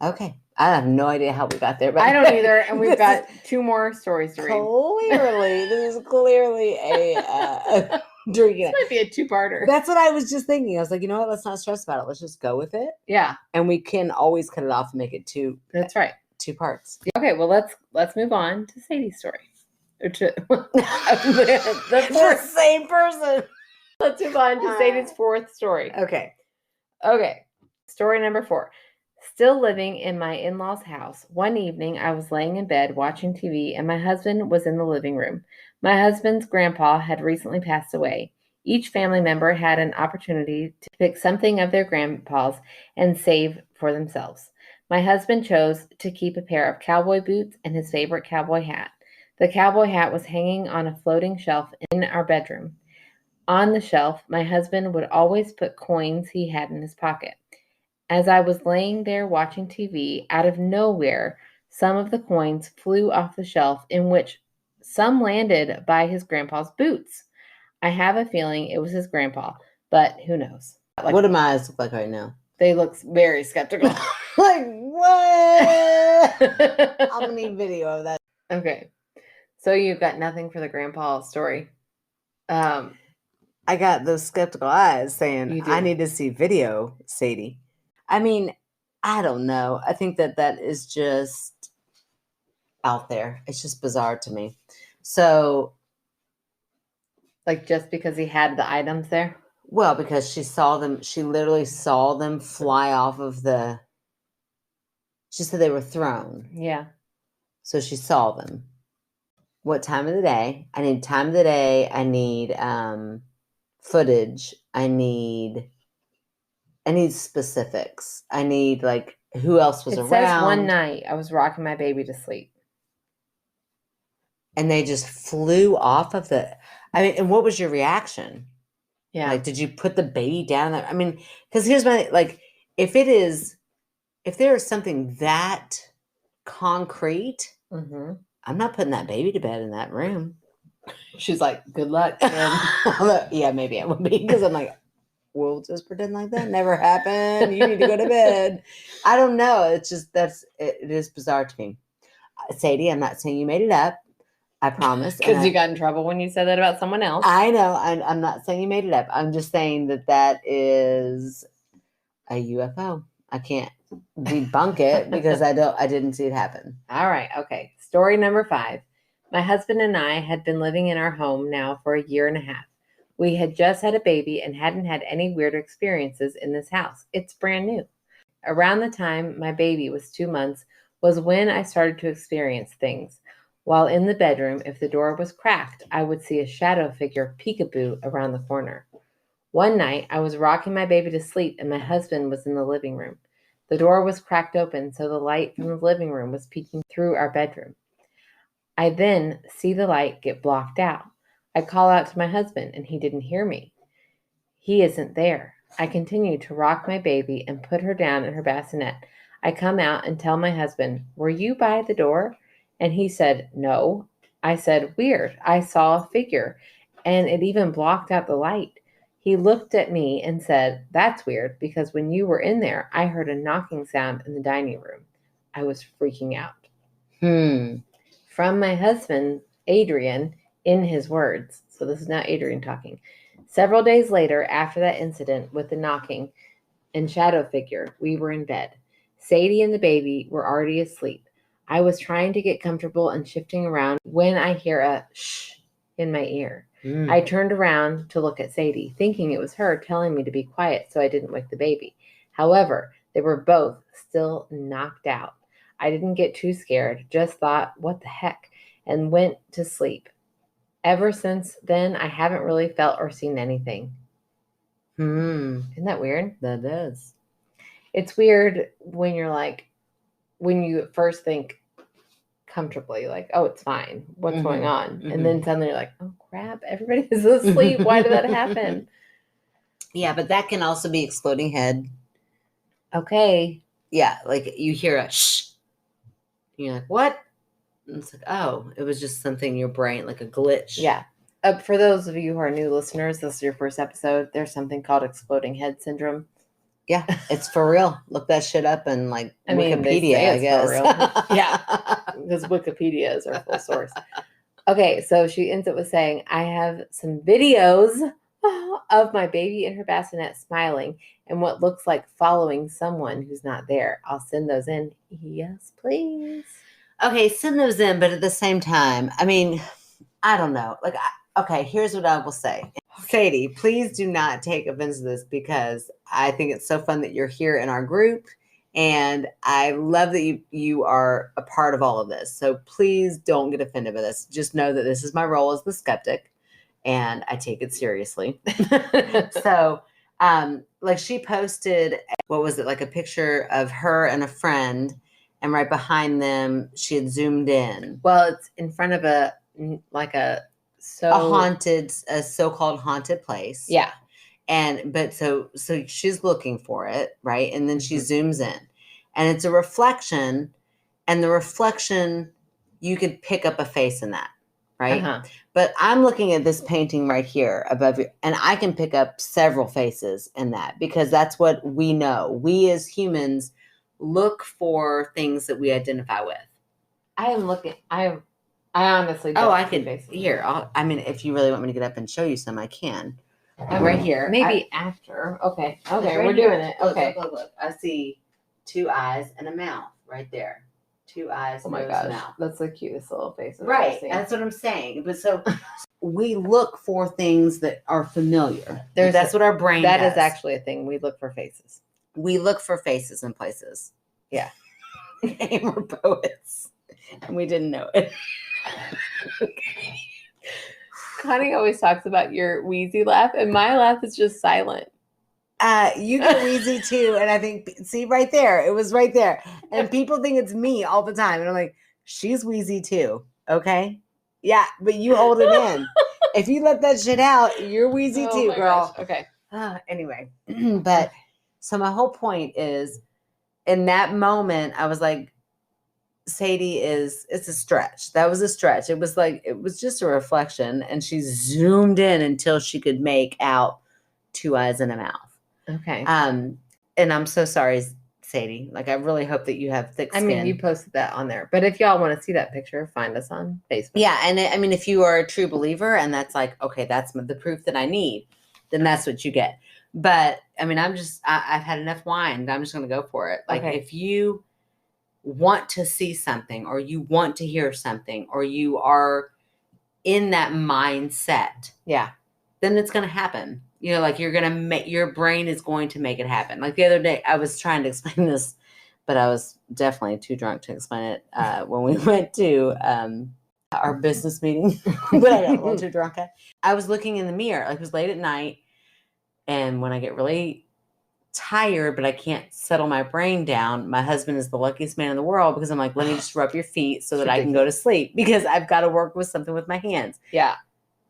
Okay. I have no idea how we got there, but I don't either. And we've got 2 more stories to read. Clearly, this is clearly a drinking. This might be a 2-parter. That's what I was just thinking. I was like, you know what? Let's not stress about it. Let's just go with it. Yeah. And we can always cut it off and make it 2. That's right. 2 parts. Okay. Well, let's move on to Sadie's story. Or to the same person. Let's move on to Sadie's 4th story. Okay. Story number 4. Still living in my in-laws' house, one evening I was laying in bed watching TV, and my husband was in the living room. My husband's grandpa had recently passed away. Each family member had an opportunity to pick something of their grandpa's and save for themselves. My husband chose to keep a pair of cowboy boots and his favorite cowboy hat. The cowboy hat was hanging on a floating shelf in our bedroom. On the shelf, my husband would always put coins he had in his pocket. As I was laying there watching TV, out of nowhere, some of the coins flew off the shelf, in which some landed by his grandpa's boots. I have a feeling it was his grandpa, but who knows? What do my eyes look like right now? They look very skeptical. Like, what? I'm going to need video of that. Okay. So you've got nothing for the grandpa story. I got those skeptical eyes saying, I need to see video, Sadie. I mean, I don't know. I think that is just out there. It's just bizarre to me. So, like, just because he had the items there? Well, because she literally saw them fly off of she said they were thrown. Yeah. So she saw them. What time of the day? I need time of the day. I need footage. I need specifics. I need, like, who else was around. It says one night I was rocking my baby to sleep. And they just flew off of and what was your reaction? Yeah. Like, did you put the baby down there? I mean, because here's my, like, if it is if there is something that concrete, Mm-hmm. I'm not putting that baby to bed in that room. She's like, good luck. Yeah, maybe I would be, because I'm like, we'll just pretend like that never happened. You need to go to bed. I don't know. It's just it is bizarre to me. Sadie, I'm not saying you made it up. I promise. Because you got in trouble when you said that about someone else. I know. I'm not saying you made it up. I'm just saying that is a UFO. I can't debunk it because I didn't see it happen. All right. Okay. Story number 5. My husband and I had been living in our home now for 1.5 years. We had just had a baby and hadn't had any weird experiences in this house. It's brand new. Around the time my baby was 2 months was when I started to experience things. While in the bedroom, if the door was cracked, I would see a shadow figure peekaboo around the corner. One night, I was rocking my baby to sleep and my husband was in the living room. The door was cracked open, so the light from the living room was peeking through our bedroom. I then see the light get blocked out. I call out to my husband and he didn't hear me. He isn't there. I continue to rock my baby and put her down in her bassinet. I come out and tell my husband, "Were you by the door?" And he said, "No." I said, "Weird. I saw a figure and it even blocked out the light." He looked at me and said, "That's weird because when you were in there, I heard a knocking sound in the dining room." I was freaking out. From my husband, Adrian, in his words. So this is not Adrian talking. Several days later, after that incident with the knocking and shadow figure, we were in bed. Sadie and the baby were already asleep. I was trying to get comfortable and shifting around when I hear a shh in my ear. I turned around to look at Sadie, thinking it was her telling me to be quiet so I didn't wake the baby. However, they were both still knocked out. I didn't get too scared, just thought, what the heck, and went to sleep. Ever since then, I haven't really felt or seen anything. Isn't that weird? That is. It's weird when you're like, when you first think comfortably, like, oh, it's fine. What's going on? And then suddenly you're like, oh, crap, everybody is asleep. Why did that happen? Yeah, but that can also be exploding head. Okay. Yeah, like you hear a shh. You're like, what? And it's like, oh, it was just something in your brain, like a glitch. Yeah. For those of you who are new listeners, this is your first episode. There's something called exploding head syndrome. Yeah, it's for real. Look that shit up in Wikipedia, I guess. For real. Yeah, because Wikipedia is our full source. Okay, so she ends up with saying, I have some videos of my baby in her bassinet smiling and what looks like following someone who's not there. I'll send those in. Yes, please. Okay, send those in, but at the same time, I mean, I don't know. Okay, here's what I will say. Sadie, please do not take offense to this because I think it's so fun that you're here in our group. And I love that you are a part of all of this. So please don't get offended by this. Just know that this is my role as the skeptic and I take it seriously. So she posted, what was it? Like a picture of her and a friend. And right behind them, she had zoomed in. Well, it's in front of a so-called haunted place. Yeah. So she's looking for it, right? And then she zooms in. And it's a reflection. And the reflection, you could pick up a face in that, right? Uh-huh. But I'm looking at this painting right here above you, and I can pick up several faces in that because that's what we know. We as humans look for things that we identify with. I am looking. I honestly don't. Oh, I could. Here, if you really want me to get up and show you some, I can. Right here. Maybe after. Okay. Okay, right we're here. doing it. Okay. Look. I see 2 eyes and a mouth right there. 2 eyes. Oh my gosh, mouth. That's the cutest little face. Right. That's what I'm saying. But so we look for things that are familiar. That's what our brain does. That is actually a thing. We look for faces. We look for faces in places. Yeah. And we're poets. And we didn't know it. Connie always talks about your wheezy laugh, and my laugh is just silent. You get wheezy too, and I think, see right there, it was right there. And people think it's me all the time. And I'm like, she's wheezy too. Okay? Yeah, but you hold it in. If you let that shit out, you're wheezy too, girl. Gosh. Okay. Anyway, but so my whole point is in that moment, I was like, Sadie it's a stretch. That was a stretch. It was just a reflection. And she zoomed in until she could make out 2 eyes and a mouth. Okay. And I'm so sorry, Sadie. Like, I really hope that you have thick skin. I mean, you posted that on there. But if y'all want to see that picture, find us on Facebook. Yeah. And I mean, if you are a true believer and that's like, okay, that's the proof that I need, then that's what you get. But I mean, I've had enough wine. I'm just going to go for it. Like, Okay. if you want to see something or you want to hear something or you are in that mindset, Yeah. then it's going to happen. You know, like you're going to make, your brain is going to make it happen. Like the other day, I was trying to explain this, but I was definitely too drunk to explain it when we went to our business meeting, but I got a little too drunk. I was looking in the mirror, like it was late at night. And when I get really tired, but I can't settle my brain down, my husband is the luckiest man in the world because I'm like, let me just rub your feet so that I can go to sleep because I've got to work with something with my hands. Yeah.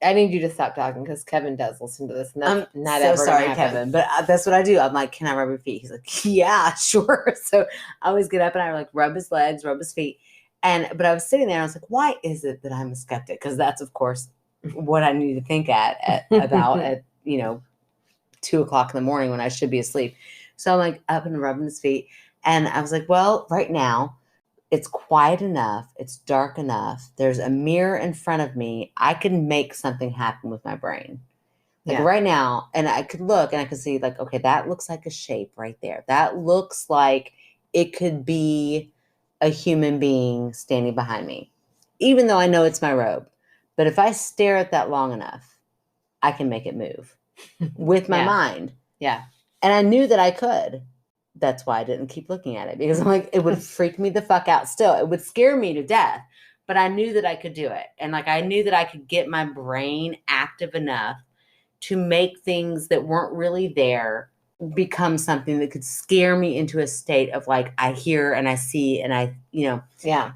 I need you to stop talking because Kevin does listen to this. And that's I'm not so ever sorry, gonna happen. Kevin, but that's what I do. I'm like, can I rub your feet? He's like, yeah, sure. So I always get up and I like rub his legs, rub his feet. But I was sitting there and I was like, why is it that I'm a skeptic? Because that's, of course, what I need to think about at 2:00 in the morning when I should be asleep. So I'm like up and rubbing his feet. And I was like, well, right now it's quiet enough. It's dark enough. There's a mirror in front of me. I can make something happen with my brain. Like right now, and I could look and I could see like, okay, that looks like a shape right there. That looks like it could be a human being standing behind me, even though I know it's my robe. But if I stare at that long enough, I can make it move with my mind. Yeah. And I knew that I could. That's why I didn't keep looking at it because I'm like, it would freak me the fuck out still. It would scare me to death, but I knew that I could do it. And like, I knew that I could get my brain active enough to make things that weren't really there become something that could scare me into a state of like, I hear and I see and I, Yeah.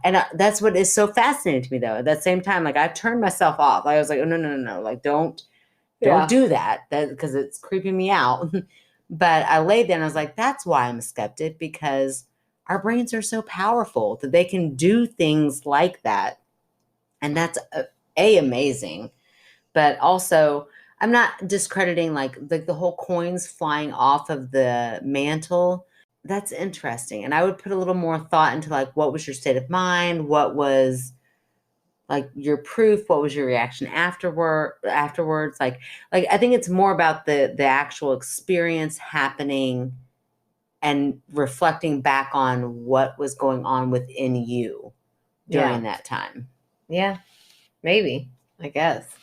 And that's what is so fascinating to me though. At that same time, like I turned myself off. Like, I was like, oh, no. Like, don't do that because it's creeping me out. But I laid there and I was like, that's why I'm a skeptic, because our brains are so powerful that they can do things like that. And that's amazing. But also, I'm not discrediting like the whole coins flying off of the mantle. That's interesting. And I would put a little more thought into like, what was your state of mind? What was like your proof? What was your reaction afterwards? Like I think it's more about the actual experience happening and reflecting back on what was going on within you during that time. Yeah, maybe, I guess.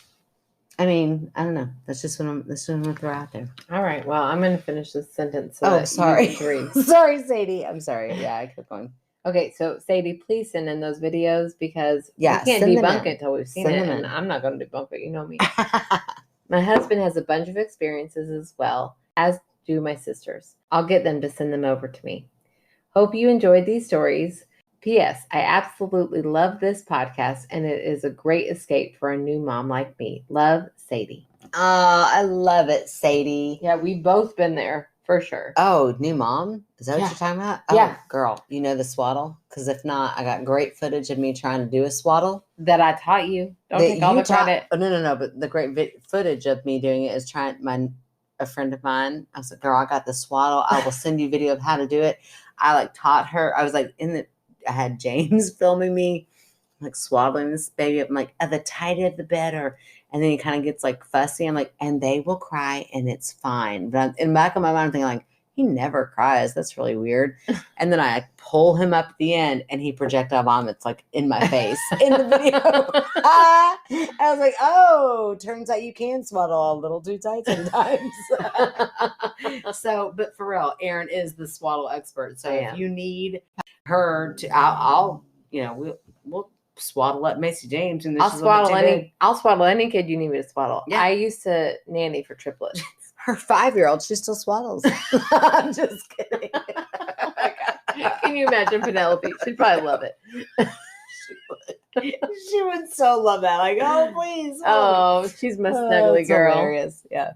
I mean, I don't know. That's just what I'm going to throw out there. All right. Well, I'm going to finish this sentence. Sorry. Sorry, Sadie. I'm sorry. Yeah, I kept going. Okay, so Sadie, please send in those videos because we can't debunk it until we've seen it, and I'm not going to debunk it. You know me. My husband has a bunch of experiences as well, as do my sisters. I'll get them to send them over to me. Hope you enjoyed these stories. P.S. I absolutely love this podcast, and it is a great escape for a new mom like me. Love, Sadie. Oh, I love it, Sadie. Yeah, we've both been there. For sure. Oh, new mom? Is that what you're talking about? Oh, yeah. Girl, you know the swaddle? Because if not, I got great footage of me trying to do a swaddle. That I taught you. Don't take all the credit. Oh, no. But the great footage of me doing it is a friend of mine. I was like, girl, I got the swaddle. I will send you a video of how to do it. I like taught her. I was like I had James filming me, like swaddling this baby up. I'm like, the tighter the better. And then he kind of gets like fussy. I'm like, and they will cry and it's fine. But in the back of my mind, I'm thinking like, he never cries. That's really weird. And then I pull him up at the end and he projectile vomits like in my face in the video. I was like, oh, turns out you can swaddle a little too tight sometimes. But for real, Erin is the swaddle expert. So if you need her to, I'll we'll swaddle up Macy James, and I'll swaddle any kid you need me to swaddle. Yeah. I used to nanny for triplets. Her 5-year-old, she still swaddles. I'm just kidding. Oh my God. Can you imagine Penelope? She'd probably love it. She would so love that. Like, oh please. Oh, she's my snuggly girl. Hilarious. Yeah.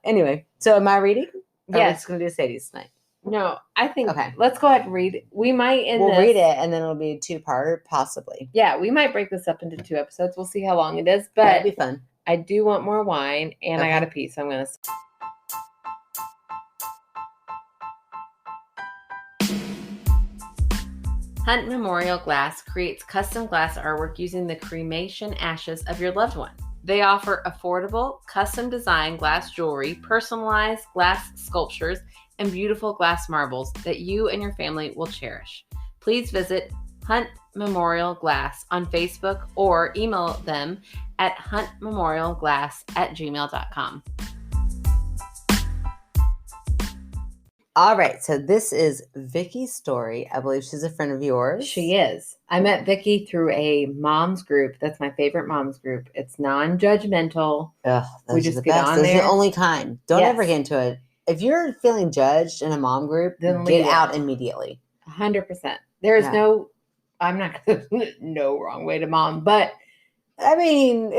Anyway, so am I reading? Yes. We're just gonna do Sadie's tonight. No, I think Okay. let's go ahead and read. We might end We'll this. read it, and then it'll be a 2-parter, possibly. Yeah, we might break this up into 2 episodes. We'll see how long it is. That'd But be fun. I do want more wine, and I Okay. got a pee, so I'm going to. Hunt Memorial Glass creates custom glass artwork using the cremation ashes of your loved one. They offer affordable, custom designed glass jewelry, personalized glass sculptures, and beautiful glass marbles that you and your family will cherish. Please visit Hunt Memorial Glass on Facebook or email them at huntmemorialglass@gmail.com. All right, so this is Vicky's story. I believe she's a friend of yours. She is. I met Vicky through a mom's group. That's my favorite mom's group. It's non-judgmental. Ugh, those We are just the get best. on Those are there. the only kind. Don't Yes. ever get into it. If you're feeling judged in a mom group, Then get leave it. out immediately. 100%. There is Yeah. no, I'm not going to, no wrong way to mom, but I mean,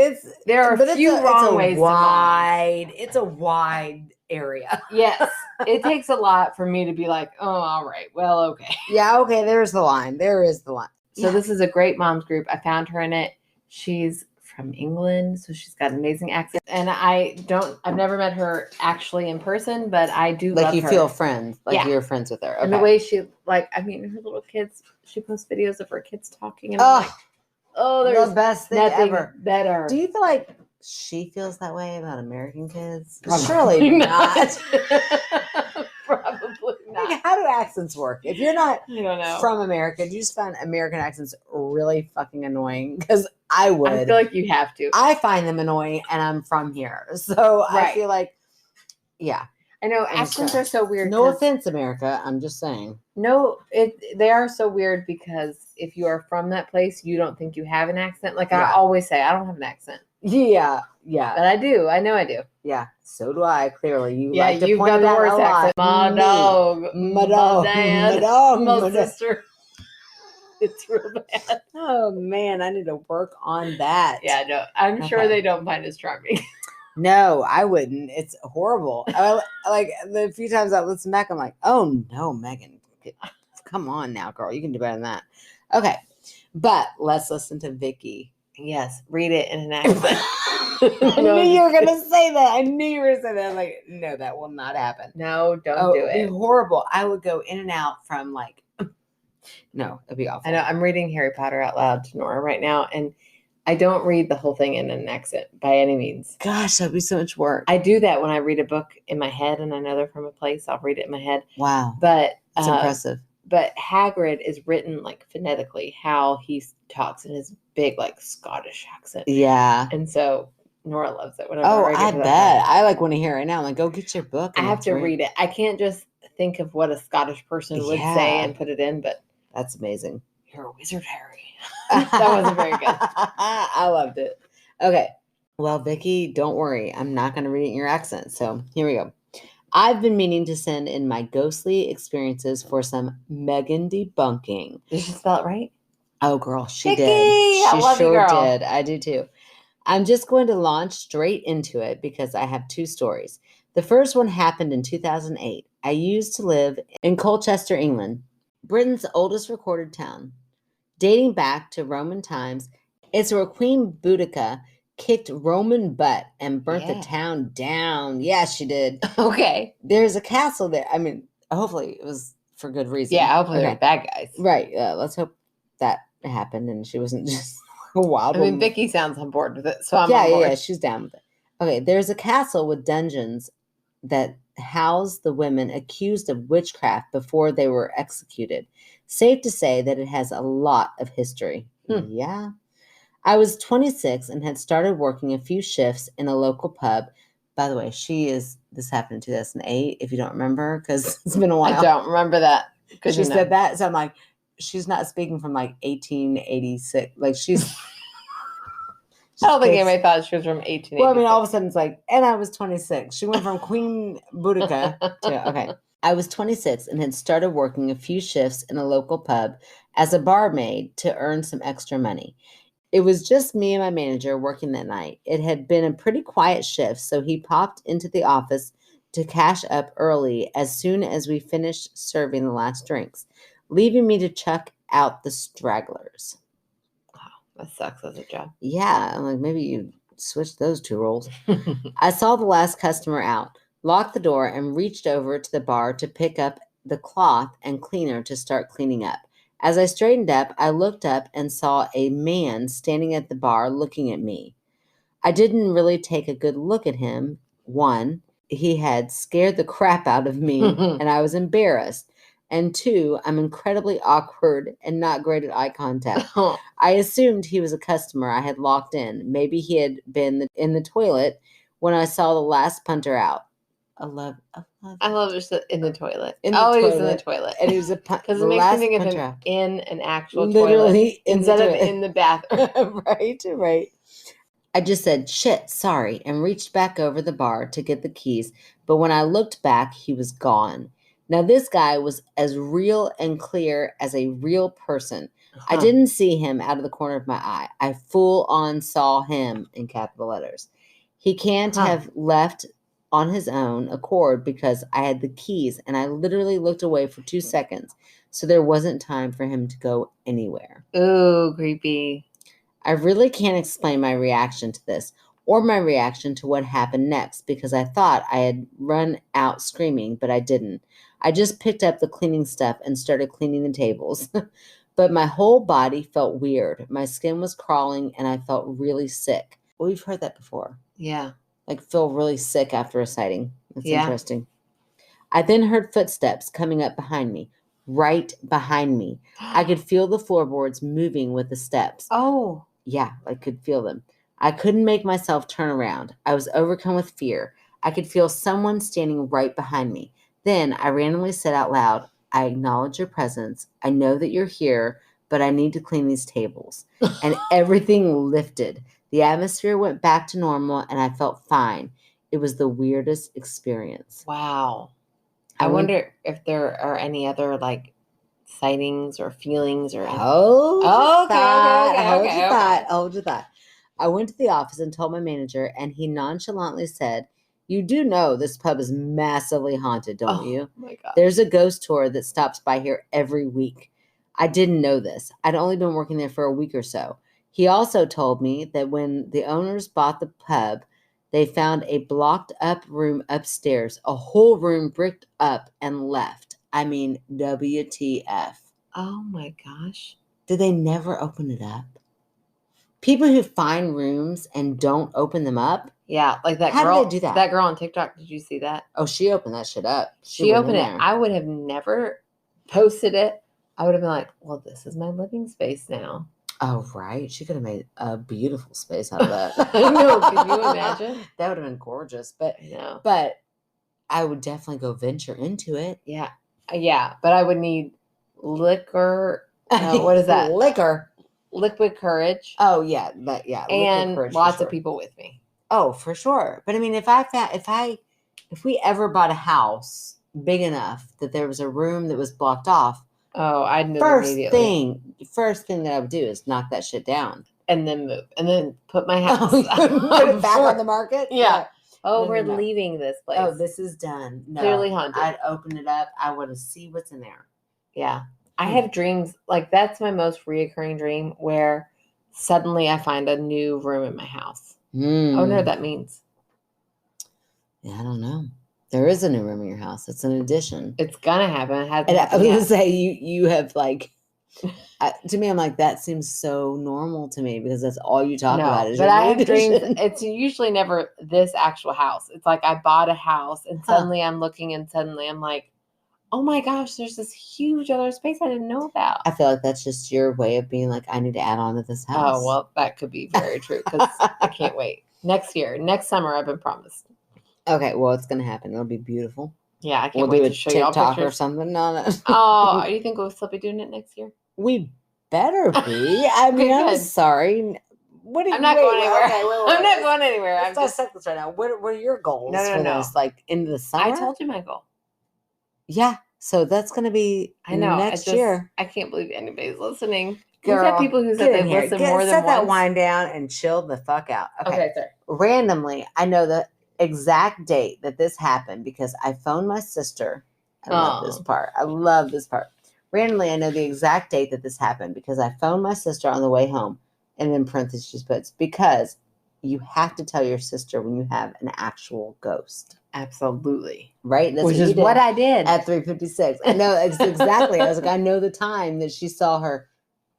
there are a few wrong ways to mom. wide. It's a wide area. Yes. It takes a lot for me to be like, oh, all right. Well, okay. Yeah, okay, there's the line. There is the line. So this is a great mom's group. I found her in it. She's from England, so she's got an amazing accent. And I've never met her actually in person, but I do Like love you her. feel friends, like Yeah. you're friends with her. Okay. And the way she, like, I mean, her little kids, she posts videos of her kids talking. And I'm like, oh, there's the best thing nothing ever. better. Do you feel like she feels that way about American kids? Probably Surely not. Probably not. Like, how do accents work? If you're not I don't know. from America, do you just find American accents really fucking annoying? Because I would. I feel like you have to. I find them annoying, and I'm from here, so I Right. feel like, yeah. I know accents Okay. are so weird. No 'cause- offense, America. I'm just saying. No, they are so weird because if you are from that place, you don't think you have an accent. Like I Yeah. always say, I don't have an accent, Yeah. but I do. I know I do. Yeah. So do I. Clearly, you Yeah, like to you've point got it the out worst a lot. accent. My Me. dog, My dog, dad, my dog, my my dad. sister. It's real bad. Oh man, I need to work on that. Yeah, no, I'm sure Okay. they don't find us charming. No, I wouldn't. It's horrible. Like the few times I listen back, I'm like, oh no, Megan, come on now, girl, you can do better than that. Okay, but let's listen to Vicky. Yes, read it in an accent. I knew you were gonna say that. I knew you were gonna say that. I'm like, no, that will not happen. No, don't Oh, do it'd be it. horrible. I would go in and out from like, no, it'd be awful. I know I'm reading Harry Potter out loud to Nora right now, and I don't read the whole thing in an accent by any means. Gosh, that'd be so much work. I do that when I read a book in my head and I know they're from a place. I'll read it in my head. Wow, But that's impressive. But Hagrid is written like phonetically, how he talks in his big like Scottish accent, Yeah. and so Nora loves it. Whenever Oh, I, get I to bet. that part. I like want to hear it now. I'm like, go get your book. I and have let's to read it. I can't just think of what a Scottish person would say Yeah. and put it in. But That's amazing. you're a wizard, Harry. That wasn't very good. I loved it. Okay. Well, Vicky, don't worry. I'm not going to read it in your accent. So here we go. I've been meaning to send in my ghostly experiences for some Megan debunking. Did she spell it right? Oh, girl, she Vicky, did. I She love you, sure girl. did. I do too. I'm just going to launch straight into it because I have 2 stories. The first one happened in 2008. I used to live in Colchester, England, Britain's oldest recorded town. Dating back to Roman times, it's where Queen Boudica kicked Roman butt and burnt Yeah. the town down. Yeah, she did. Okay. There's a castle there. I mean, hopefully it was for good reason. Yeah, hopefully Okay. they're bad guys. Right. Let's hope that happened and she wasn't just a wild I mean, woman. Vicky sounds on board with it, so I'm yeah, on board. yeah, she's down with it. Okay, there's a castle with dungeons that house the women accused of witchcraft before they were executed. Safe to say that it has a lot of history. Yeah. I was 26 and had started working a few shifts in a local pub. By the way, this happened in 2008, if you don't remember, because it's been a while. I don't remember that. Good She to know. said that. So I'm like, she's not speaking from like 1886. Like she's. I don't think takes- anybody thought she was from 1880. Well, I mean, all of a sudden it's like, and I was 26. She went from Queen Boudica to, okay. I was 26 and had started working a few shifts in a local pub as a barmaid to earn some extra money. It was just me and my manager working that night. It had been a pretty quiet shift, so he popped into the office to cash up early as soon as we finished serving the last drinks, leaving me to chuck out the stragglers. That sucks as a job. Yeah, I'm like, maybe you switch those two roles. I saw the last customer out, locked the door, and reached over to the bar to pick up the cloth and cleaner to start cleaning up. As I straightened up, I looked up and saw a man standing at the bar looking at me. I didn't really take a good look at him. One, he had scared the crap out of me, and I was embarrassed. And two, I'm incredibly awkward and not great at eye contact. I assumed he was a customer I had locked in. Maybe he had been in the toilet when I saw the last punter out. I love just in the toilet. In the Always toilet. in the toilet. And he was because it makes me think of him out. in an actual Literally toilet instead of in the bathroom. Right. I just said, shit, sorry, and reached back over the bar to get the keys. But when I looked back, he was gone. Now, this guy was as real and clear as a real person. I didn't see him out of the corner of my eye. I full on saw him in capital letters. He can't have left on his own accord because I had the keys and I literally looked away for 2 seconds. So there wasn't time for him to go anywhere. Ooh, creepy. I really can't explain my reaction to this or my reaction to what happened next because I thought I had run out screaming, but I didn't. I just picked up the cleaning stuff and started cleaning the tables. But my whole body felt weird. My skin was crawling and I felt really sick. Well, we've heard that before. Yeah. Like feel really sick after a sighting. That's Yeah. Interesting. I then heard footsteps coming up behind me, right behind me. I could feel the floorboards moving with the steps. Oh. Yeah, I could feel them. I couldn't make myself turn around. I was overcome with fear. I could feel someone standing right behind me. Then I randomly said out loud, I acknowledge your presence. I know that you're here, but I need to clean these tables. And everything lifted. The atmosphere went back to normal and I felt fine. It was the weirdest experience. Wow. I wonder if there are any other like sightings or feelings or anything. Hold Okay. your thought. I went to the office and told my manager, and he nonchalantly said, you do know this pub is massively haunted, don't you? Oh my God. There's a ghost tour that stops by here every week. I didn't know this. I'd only been working there for a week or so. He also told me that when the owners bought the pub, they found a blocked up room upstairs, a whole room bricked up and left. I mean, WTF. Oh my gosh. Did they never open it up? People who find rooms and don't open them up? Yeah, like that How girl. do they do that? That girl on TikTok, did you see that? Oh, she opened that shit up. She opened it. I would have never posted it. I would have been like, well, this is my living space now. Oh, right. She could have made a beautiful space out of that. I know. Can you imagine? That would have been gorgeous. But No. But I would definitely go venture into it. Yeah. Yeah. But I would need liquor. What is that? Liquid courage. Oh, yeah. But yeah. And courage lots for of people with me. Oh, for sure. But I mean, if we ever bought a house big enough that there was a room that was blocked off, oh, I'd move first immediately. thing that I would do is knock that shit down. And then move. And then put my house put it back on the market? Yeah. Oh, No, we're no. leaving this place. Oh, this is done. No, Clearly haunted. I'd open it up. I want to see what's in there. Yeah. I have dreams, like that's my most reoccurring dream where suddenly I find a new room in my house. I wonder what that means. Yeah, I don't know. There is a new room in your house. It's an addition. It's gonna happen. It hasn't And I happened was yet. gonna say you have like to me, I'm like that seems so normal to me because that's all you talk about. Is But your I new have dreams. addition. It's usually never this actual house. It's like I bought a house and suddenly I'm looking and suddenly I'm like, oh my gosh, there's this huge other space I didn't know about. I feel like that's just your way of being like, I need to add on to this house. Oh well, that could be very true because I can't wait. Next summer, I've been promised. Okay, well, it's gonna happen. It'll be beautiful. Yeah, I can't We'll wait do a to show you all TikTok or pictures. something on it. Oh, do you think we'll still be doing it next year? We better be. I mean, I'm Good. sorry. What do you? I'm not going anywhere. Okay, I'm not going anywhere. I'm Let's just. dissect this right now. What are your goals No, for no. this? Like into the summer? I told you my goal. Yeah. So that's gonna be I know. next year. I can't believe anybody's listening. Girl, We've had people who said get in they've here. listened more than set that once. wine down and chill the fuck out. Okay. Okay, sorry. Randomly, I know that exact date that this happened because I phoned my sister. I love this Oh. part. I love this part. Randomly, I know the exact date that this happened because I phoned my sister on the way home. And in parentheses, she puts, because you have to tell your sister when you have an actual ghost. Absolutely. Right? That's Which you is did what I did. at 3:56. I know exactly. I was like, I know the time that she saw her.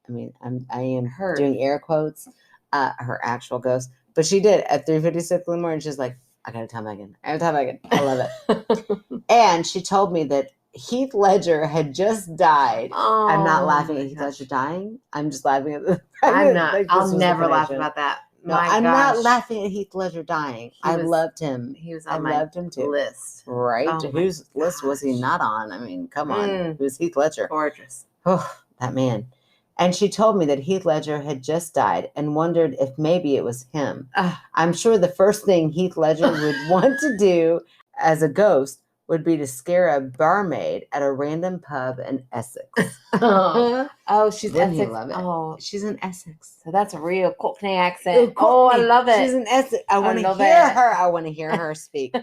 I mean, I am Her. doing air quotes, her actual ghost. But she did at 3:56 in the morning. She's like, I gotta tell Megan. I gotta tell Megan. I love it. And she told me that Heath Ledger had just died. Oh, I'm not laughing my at Heath gosh. Ledger dying. I'm just laughing at the I'm not. like, this I'll was the never laugh connection. about that. No, My I'm gosh. not laughing at Heath Ledger dying. I was- loved him. He was I on my loved him too. list. Right? Oh my Whose list was he gosh. not on? I mean, come on. Mm. It was Heath Ledger. Gorgeous. Oh, that man. And she told me that Heath Ledger had just died and wondered if maybe it was him. Ah. I'm sure the first thing Heath Ledger would want to do as a ghost would be to scare a barmaid at a random pub in Essex. Oh, she's Wouldn't he Essex. love it? Oh, She's in Essex. so that's a real Cockney accent. Oh, I love it. She's in Essex. I want to love hear it. her. I want to hear her speak.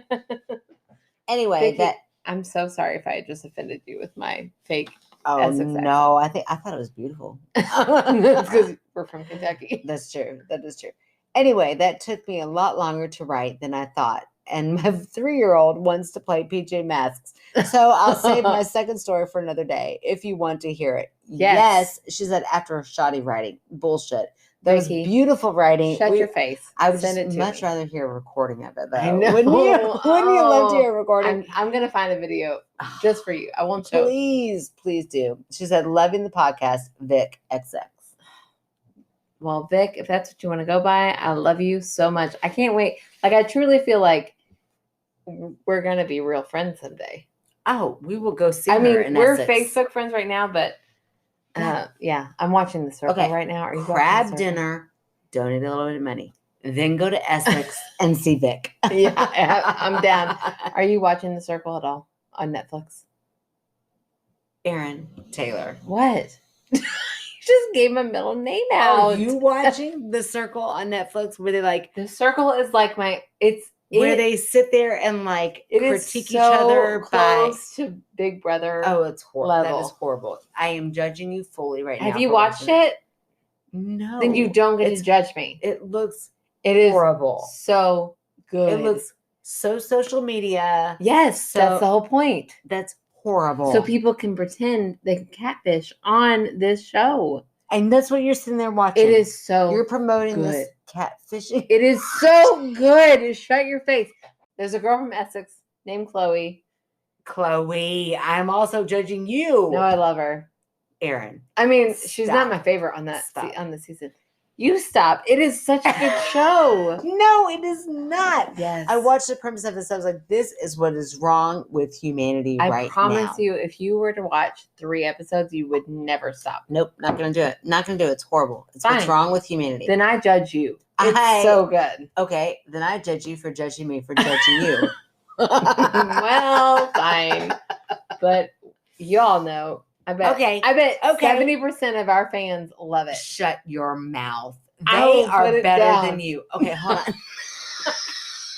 Anyway, Vicky, that. I'm so sorry if I just offended you with my fake. Oh Essex accent. no! I thought it was beautiful. That's because we're from Kentucky. That's true. That is true. Anyway, that took me a lot longer to write than I thought. And my 3-year-old wants to play PJ Masks. So I'll save my second story for another day if you want to hear it. Yes. She said after shoddy writing. Bullshit. That was Vicky, beautiful writing. Shut your face. I would Send just it to much me. rather hear a recording of it though. I know. Wouldn't you? Wouldn't you love to Oh, hear a recording? I'm gonna find a video just for you. I won't show. Please do. She said, loving the podcast, Vic XX. Well, Vic, if that's what you want to go by, I love you so much. I can't wait. Like, I truly feel like we're gonna be real friends someday. Oh, we will go see I her mean, in we're Essex. Facebook friends right now, but yeah, I'm watching The Circle Okay, right now. Are you watching The Crab Circle? dinner, donate a little bit of money, then go to Essex and see Vic. Yeah, I'm down. Are you watching The Circle at all on Netflix? Aaron Taylor. What? You just gave my middle name out. Are you watching The Circle on Netflix where they The Circle is like where they sit there and like it is critique so each other by close to Big Brother. oh, it's horrible. That level. is horrible. I am judging you fully right now. Have you for watched watching it? No. Then you don't get to It's- judge me. It looks It is horrible. so good. It looks so social media. yes, so- that's the whole point. That's horrible. So people can pretend they can catfish on this show. and that's what you're sitting there watching. It is so You're promoting this good. catfishing. It is so good. Shut your face. There's a girl from Essex named Chloe. Chloe, I'm also judging you. No, I love her. Aaron. I mean, she's not Stop. my favorite on that Stop. on the season. You stop. It is such a good show. No, it is not. Yes. I watched the premise of this. I was like, this is what is wrong with humanity I right promise now. you, if you were to watch 3 episodes, you would never stop. Nope, not going to do it. Not going to do it. It's horrible. It's what's Fine. wrong with humanity. Then I judge you. It's I- so good. Okay, then I judge you for judging me for judging you. Well, fine. But y'all know. I bet. Okay, I bet okay. 70% of our fans love it. Shut your mouth. I They will put are it better down. than you. Okay, hold on.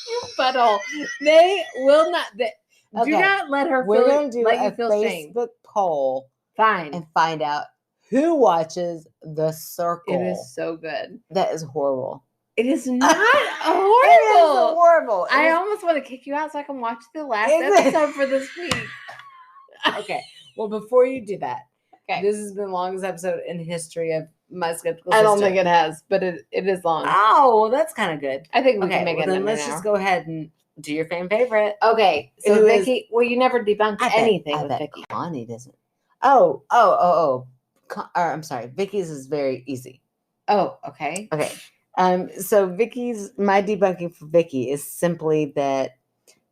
You butthole. They will not. Do Okay, not let her We're feel, going to do let a you feel shame. Facebook poll Fine. and find out who watches The Circle. It is so good. That is horrible. It is not It is horrible. horrible. It I is- almost want to kick you out so I can watch the last Is it? episode for this week. Okay. Well, before you do that, Okay. this has been the longest episode in history of My Skeptical I don't Sister. think it has, but it is long. Oh, well, that's kind of good. I think we Okay, can make well, it then in let's an just hour. go ahead and do your fan favorite. Okay, so Who is- Vicky, well, you never debunked I bet- anything I with bet Vicky. Connie doesn't. Oh. I'm sorry. Vicky's is very easy. Oh, okay. Okay. So my debunking for Vicky is simply that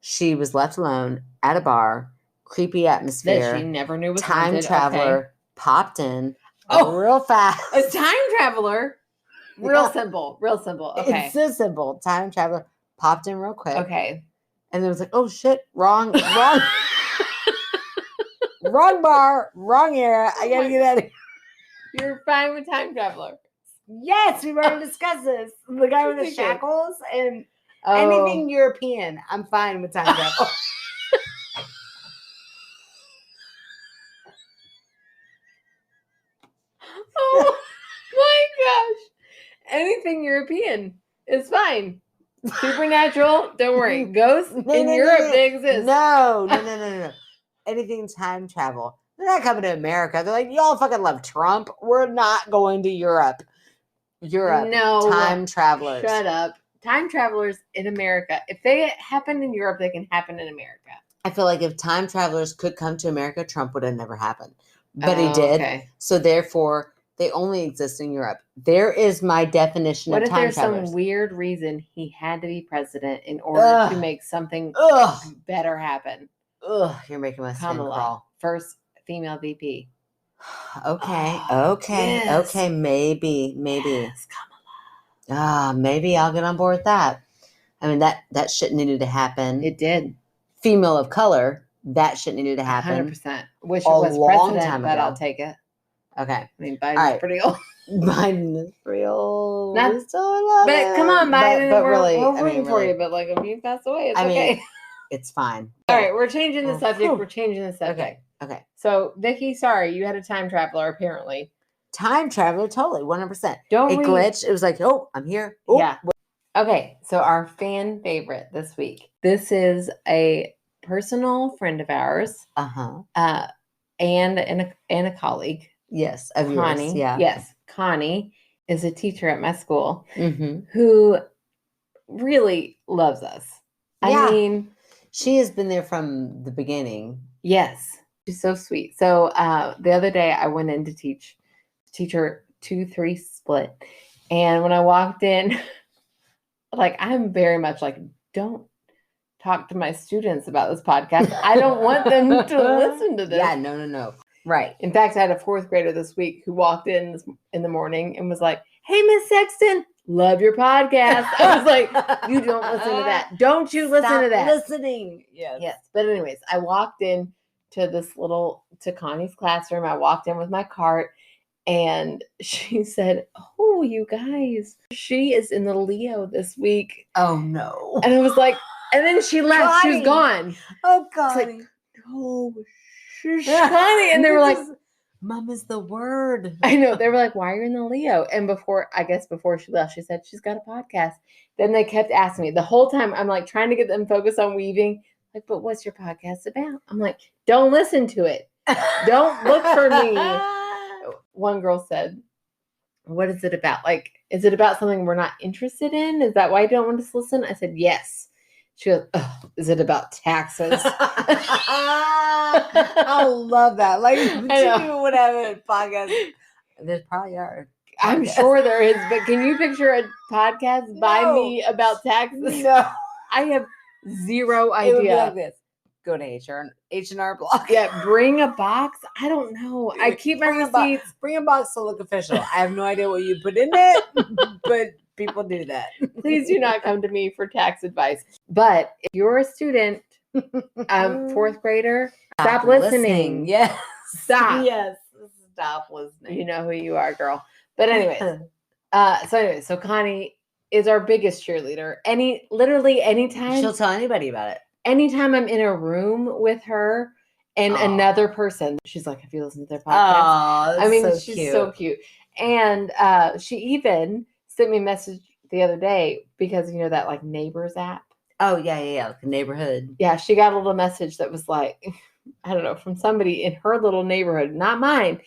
she was left alone at a bar, creepy That atmosphere, she never knew was time haunted. traveler popped in Oh, real fast. okay. A time traveler. Real Yeah. simple. Real simple. Okay. It's so simple. Time traveler popped in real quick. Okay. And then it was like, oh shit, wrong bar, wrong era. I gotta get out of here. You're fine with time traveler. Yes, we've already discussed this. The guy with the Okay. shackles and Anything European, I'm fine with time travel. Oh my gosh. Anything European is fine. Supernatural, don't worry. Ghosts in Europe, they exist. No. Anything time travel. They're not coming to America. They're like, y'all fucking love Trump. We're not going to Europe. No. Time travelers. Shut up. Time travelers in America. If they happen in Europe, they can happen in America. I feel like if time travelers could come to America, Trump would have never happened. But he did. Okay. So therefore, they only exist in Europe. There is my definition What of if time there's travelers. some weird reason he had to be president in order to make something better happen? Ugh, you're making my skin Kamala, crawl. first female VP. Okay, Yes. maybe. Yes, Kamala. Maybe I'll get on board with that. I mean, that shit needed to happen. It did. Female of color, that shit needed to happen. 100%. Wish it a was long president, time but ago. I'll take it. Okay. I mean, Biden's right. pretty old. Biden is real. Not- We still love But him. come on, Biden. But we're really, rooting for you. But like, if you pass away, it's okay. it's fine. All right, we're changing the subject. Whew. We're changing the subject. Okay. So, Vicky, sorry, you had a time traveler apparently. Time traveler, totally, 100%. Don't It we? glitched. It was like, oh, I'm here. Oh, Yeah. Okay, so our fan favorite this week. This is a personal friend of ours, Uh-huh. and a colleague, Yes, of Connie. yours. Yeah. Yes, Connie is a teacher at my school Mm-hmm. who really loves us. Yeah. I mean, She has been there from the beginning. yes, she's so sweet. So the other day I went in to teach her 2-3 split, and when I walked in, like I'm very much like, don't talk to my students about this podcast. I don't want them to listen to this. Yeah, no. Right. In fact, I had a 4th grader this week who walked in the morning and was like, "Hey, Miss Sexton, love your podcast." I was like, "You don't listen to that. Don't you listen Stop to that?" listening. Yes. Yes. But anyways, I walked in to Connie's classroom. I walked in with my cart, and she said, "Oh, you guys, she is in the Leo this week." Oh, no. And I was like, and then she left. She was Connie. gone. Oh, It's like, God. "Oh, shush, Connie." And they were like, Mom is the word. I know. They were like, "Why are you in the Leo?" And before she left, she said she's got a podcast. Then they kept asking me the whole time. I'm like trying to get them focused on weaving. Like, but what's your podcast about? I'm like, don't listen to it. Don't look for me. One girl said, "What is it about? Like, is it about something we're not interested in? Is that why you don't want us to listen?" I said, "Yes." She goes, "Oh, is it about taxes?" I love that. Like, you would have a podcast. There probably are. I'm sure there is, but can you picture a podcast by No. me about taxes? No. I have zero It would be idea. like this. Go to H&R Block. Yeah, bring a box. I don't know. I keep my Bring a box. receipts. Bring a box to look official. I have no idea what you put in it, but people do that. Please do not come to me for tax advice. But if you're a student, 4th grader, stop listening. Yes. Stop. Yes. Stop listening. You know who you are, girl. But anyways, so Connie is our biggest cheerleader. Literally anytime. She'll tell anybody about it. Anytime I'm in a room with her and Aw. another person, she's like, "Have you listened to their podcast?" Oh, I mean, she's so cute. And she even sent me a message the other day because you know that like Neighbors app. Oh, yeah. Like a neighborhood. Yeah, she got a little message that was like, I don't know, from somebody in her little neighborhood, not mine,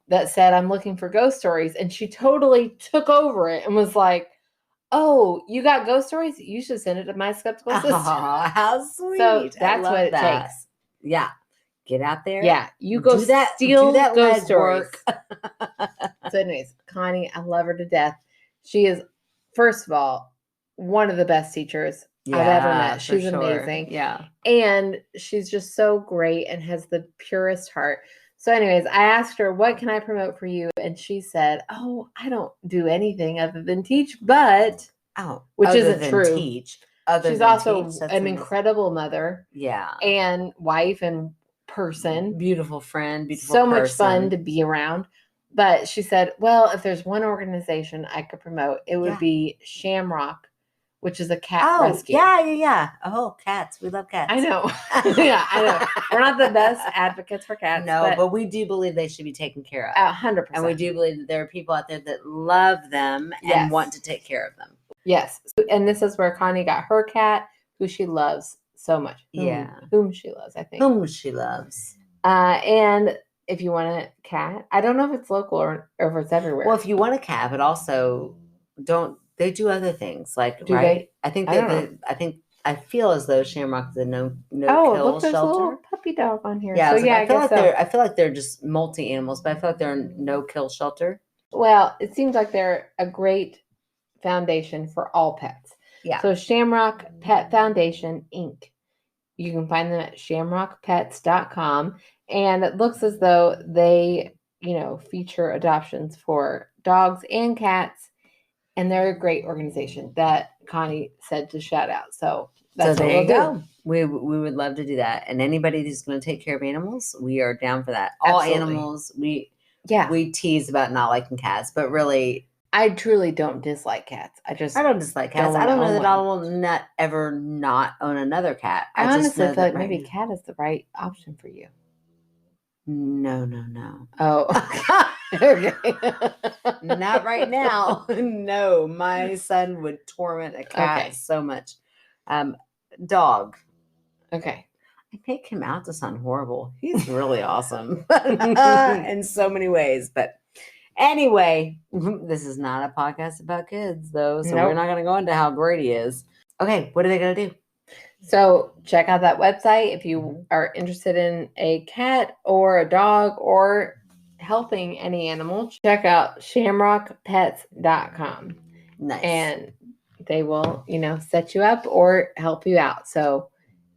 that said, "I'm looking for ghost stories." And she totally took over it and was like, "Oh, you got ghost stories? You should send it to my skeptical sister." Oh, how sweet. So I that's love what it that. takes. Yeah. Get out there. Yeah, you go do that, steal do that ghost stories. legwork. So anyways, Connie, I love her to death. She is, first of all, one of the best teachers I've ever met. for She's sure. amazing. Yeah. And she's just so great and has the purest heart. So anyways, I asked her, "What can I promote for you?" And she said, "Oh, I don't do anything other than teach, but," Oh, which other isn't than true. Teach. Other She's than also teach, that's an amazing. incredible mother Yeah. and wife and person. Beautiful friend. Beautiful So much fun person. to be around. But she said, "Well, if there's one organization I could promote, it would Yeah. be Shamrock which is a cat rescue. Yeah. Oh, cats. We love cats. I know. Yeah, I know. We're not the best advocates for cats. No, but we do believe they should be taken care of. 100%. And we do believe that there are people out there that love them and want to take care of them. Yes. And this is where Connie got her cat, who she loves so much. Whom she loves, I think. Whom she loves. And if you want a cat, I don't know if it's local or if it's everywhere. Well, if you want a cat, but also they do other things like do right? They? I think I feel as though Shamrock is a no kill there's shelter. A little puppy dog on here. Yeah, so I feel like they're just multi animals, but I feel like they're a no kill shelter. Well, it seems like they're a great foundation for all pets. Yeah. So Shamrock Pet Foundation Inc. You can find them at shamrockpets.com. And it looks as though they, feature adoptions for dogs and cats. And they're a great organization that Connie said to shout out. So that's there what we'll do. We would love to do that. And anybody who's going to take care of animals, we are down for that. All animals, we tease about not liking cats, but really, I truly don't dislike cats. I don't dislike cats. I don't know that I will not ever not own another cat. I honestly feel like maybe cat is the right option for you. No. Oh, okay. Not right now. No, my son would torment a cat so much. Dog. Okay. I make him out to sound horrible. He's really awesome in so many ways. But anyway, this is not a podcast about kids, though. So we're not going to go into how great he is. Okay, what are they going to do? So check out that website if you are interested in a cat or a dog or helping any animal. Check out shamrockpets.com. Nice. And they will, set you up or help you out. So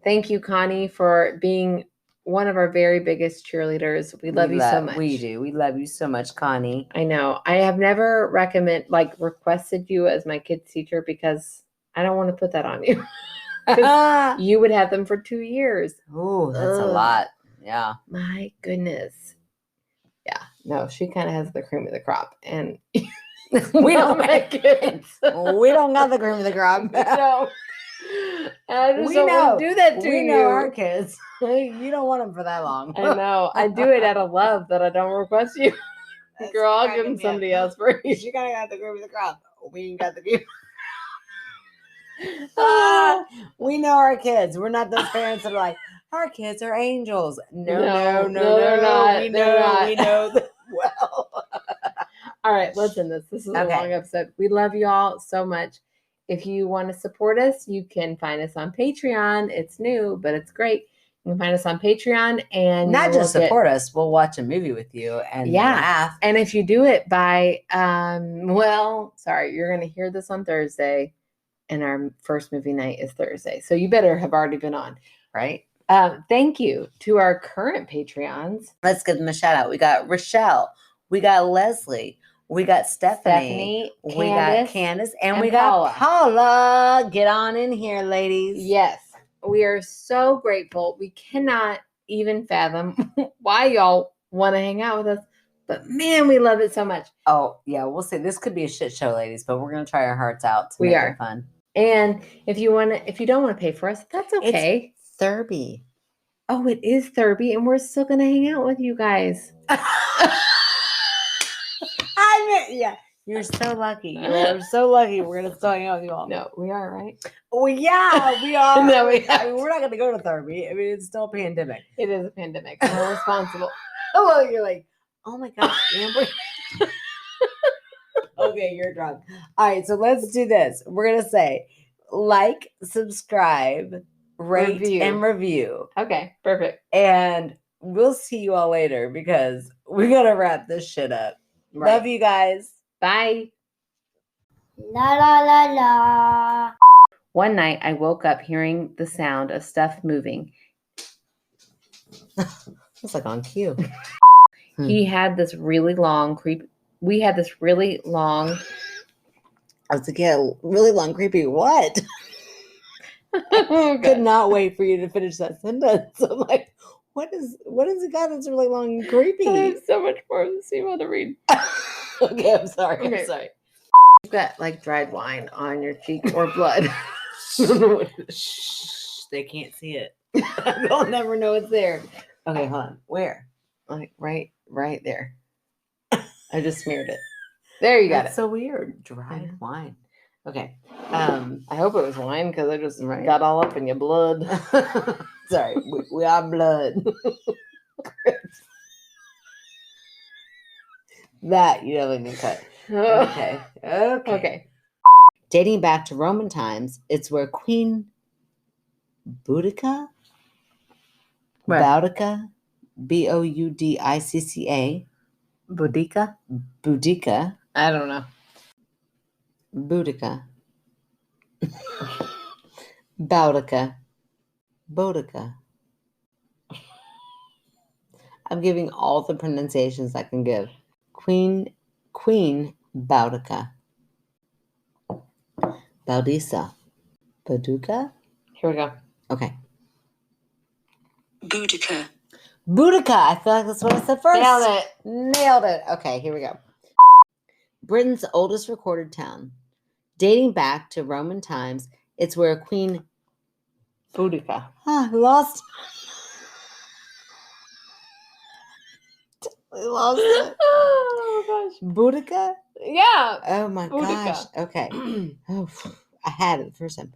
thank you, Connie, for being one of our very biggest cheerleaders. We love you so much. We do. We love you so much, Connie. I know. I have never requested you as my kids' teacher because I don't want to put that on you. You would have them for 2 years. Oh, that's a lot. Yeah. My goodness. Yeah. No, she kind of has the cream of the crop. And we don't make kids. We don't got the cream of the crop. No. I just don't want to do that to you. We know our kids. You don't want them for that long. I know. I do it out of love that I don't request you. Girl, I'll give them somebody else for you. She kind of got the cream of the crop. We ain't got the cream. We know our kids. We're not those parents that are like, our kids are angels. No, they're not. We know them well. All right, listen, this is a long episode. We love you all so much. If you want to support us, you can find us on Patreon. It's new, but it's great. You can find us on Patreon and not just support us, we'll watch a movie with you and laugh. And if you do it by you're going to hear this on Thursday. And our first movie night is Thursday. So you better have already been on. Right. Thank you to our current Patreons. Let's give them a shout out. We got Rochelle. We got Leslie. We got Stephanie. We got Candace. And we got Paula. Get on in here, ladies. Yes. We are so grateful. We cannot even fathom why y'all want to hang out with us. But man, we love it so much. Oh, yeah. We'll see. This could be a shit show, ladies, but we're going to try our hearts out to make it fun. And if you don't want to pay for us, that's okay. It's Thurby. Oh, it is Thurby, and we're still going to hang out with you guys. Yeah. You're so lucky. You're so lucky. We're going to still hang out with you all. No, we are, right? Oh, yeah, we are. No, we're not going to go to Thurby. I mean, it's still a pandemic. It is a pandemic. We're responsible. Oh, you're like, oh my gosh, Amber. Okay, you're drunk. All right, so let's do this. We're going to say like, subscribe, rate, and review. Okay, perfect. And we'll see you all later because we got to wrap this shit up. Right. Love you guys. Bye. La la la la. One night I woke up hearing the sound of stuff moving. It's like on cue. He had this really long We had this really long. I was like, yeah, really long creepy. What? Could not wait for you to finish that sentence. I'm like, what is it got that's really long and creepy? I have so much more. Let's see how to read. Okay, I'm sorry. Okay. I'm sorry. You've got like dried wine on your cheek or blood. Shh, they can't see it. They'll never know it's there. Okay, hold on. Where? Like right there. I just smeared it. There you got That's it. so weird. Dried wine. Okay. I hope it was wine because I just Right. got all up in your blood. Sorry, we are blood. That you definitely need to cut. Okay. Okay. Okay. Dating back to Roman times, it's where Queen Boudica, What? Boudica, Boudicca, Boudica? Boudica, I don't know. Boudica, Boudica, Boudica. I'm giving all the pronunciations I can give. Queen Boudica. Baudissa. Boudica? Here we go. Okay. Boudica. Boudica. I feel like that's what I said first. Nailed it. Nailed it. Okay, here we go. Britain's oldest recorded town. Dating back to Roman times, it's where Queen... Boudica. lost. We lost it. Oh gosh. Boudica? Yeah. Oh my Boudica. gosh. Okay. Oh, I had it the first time.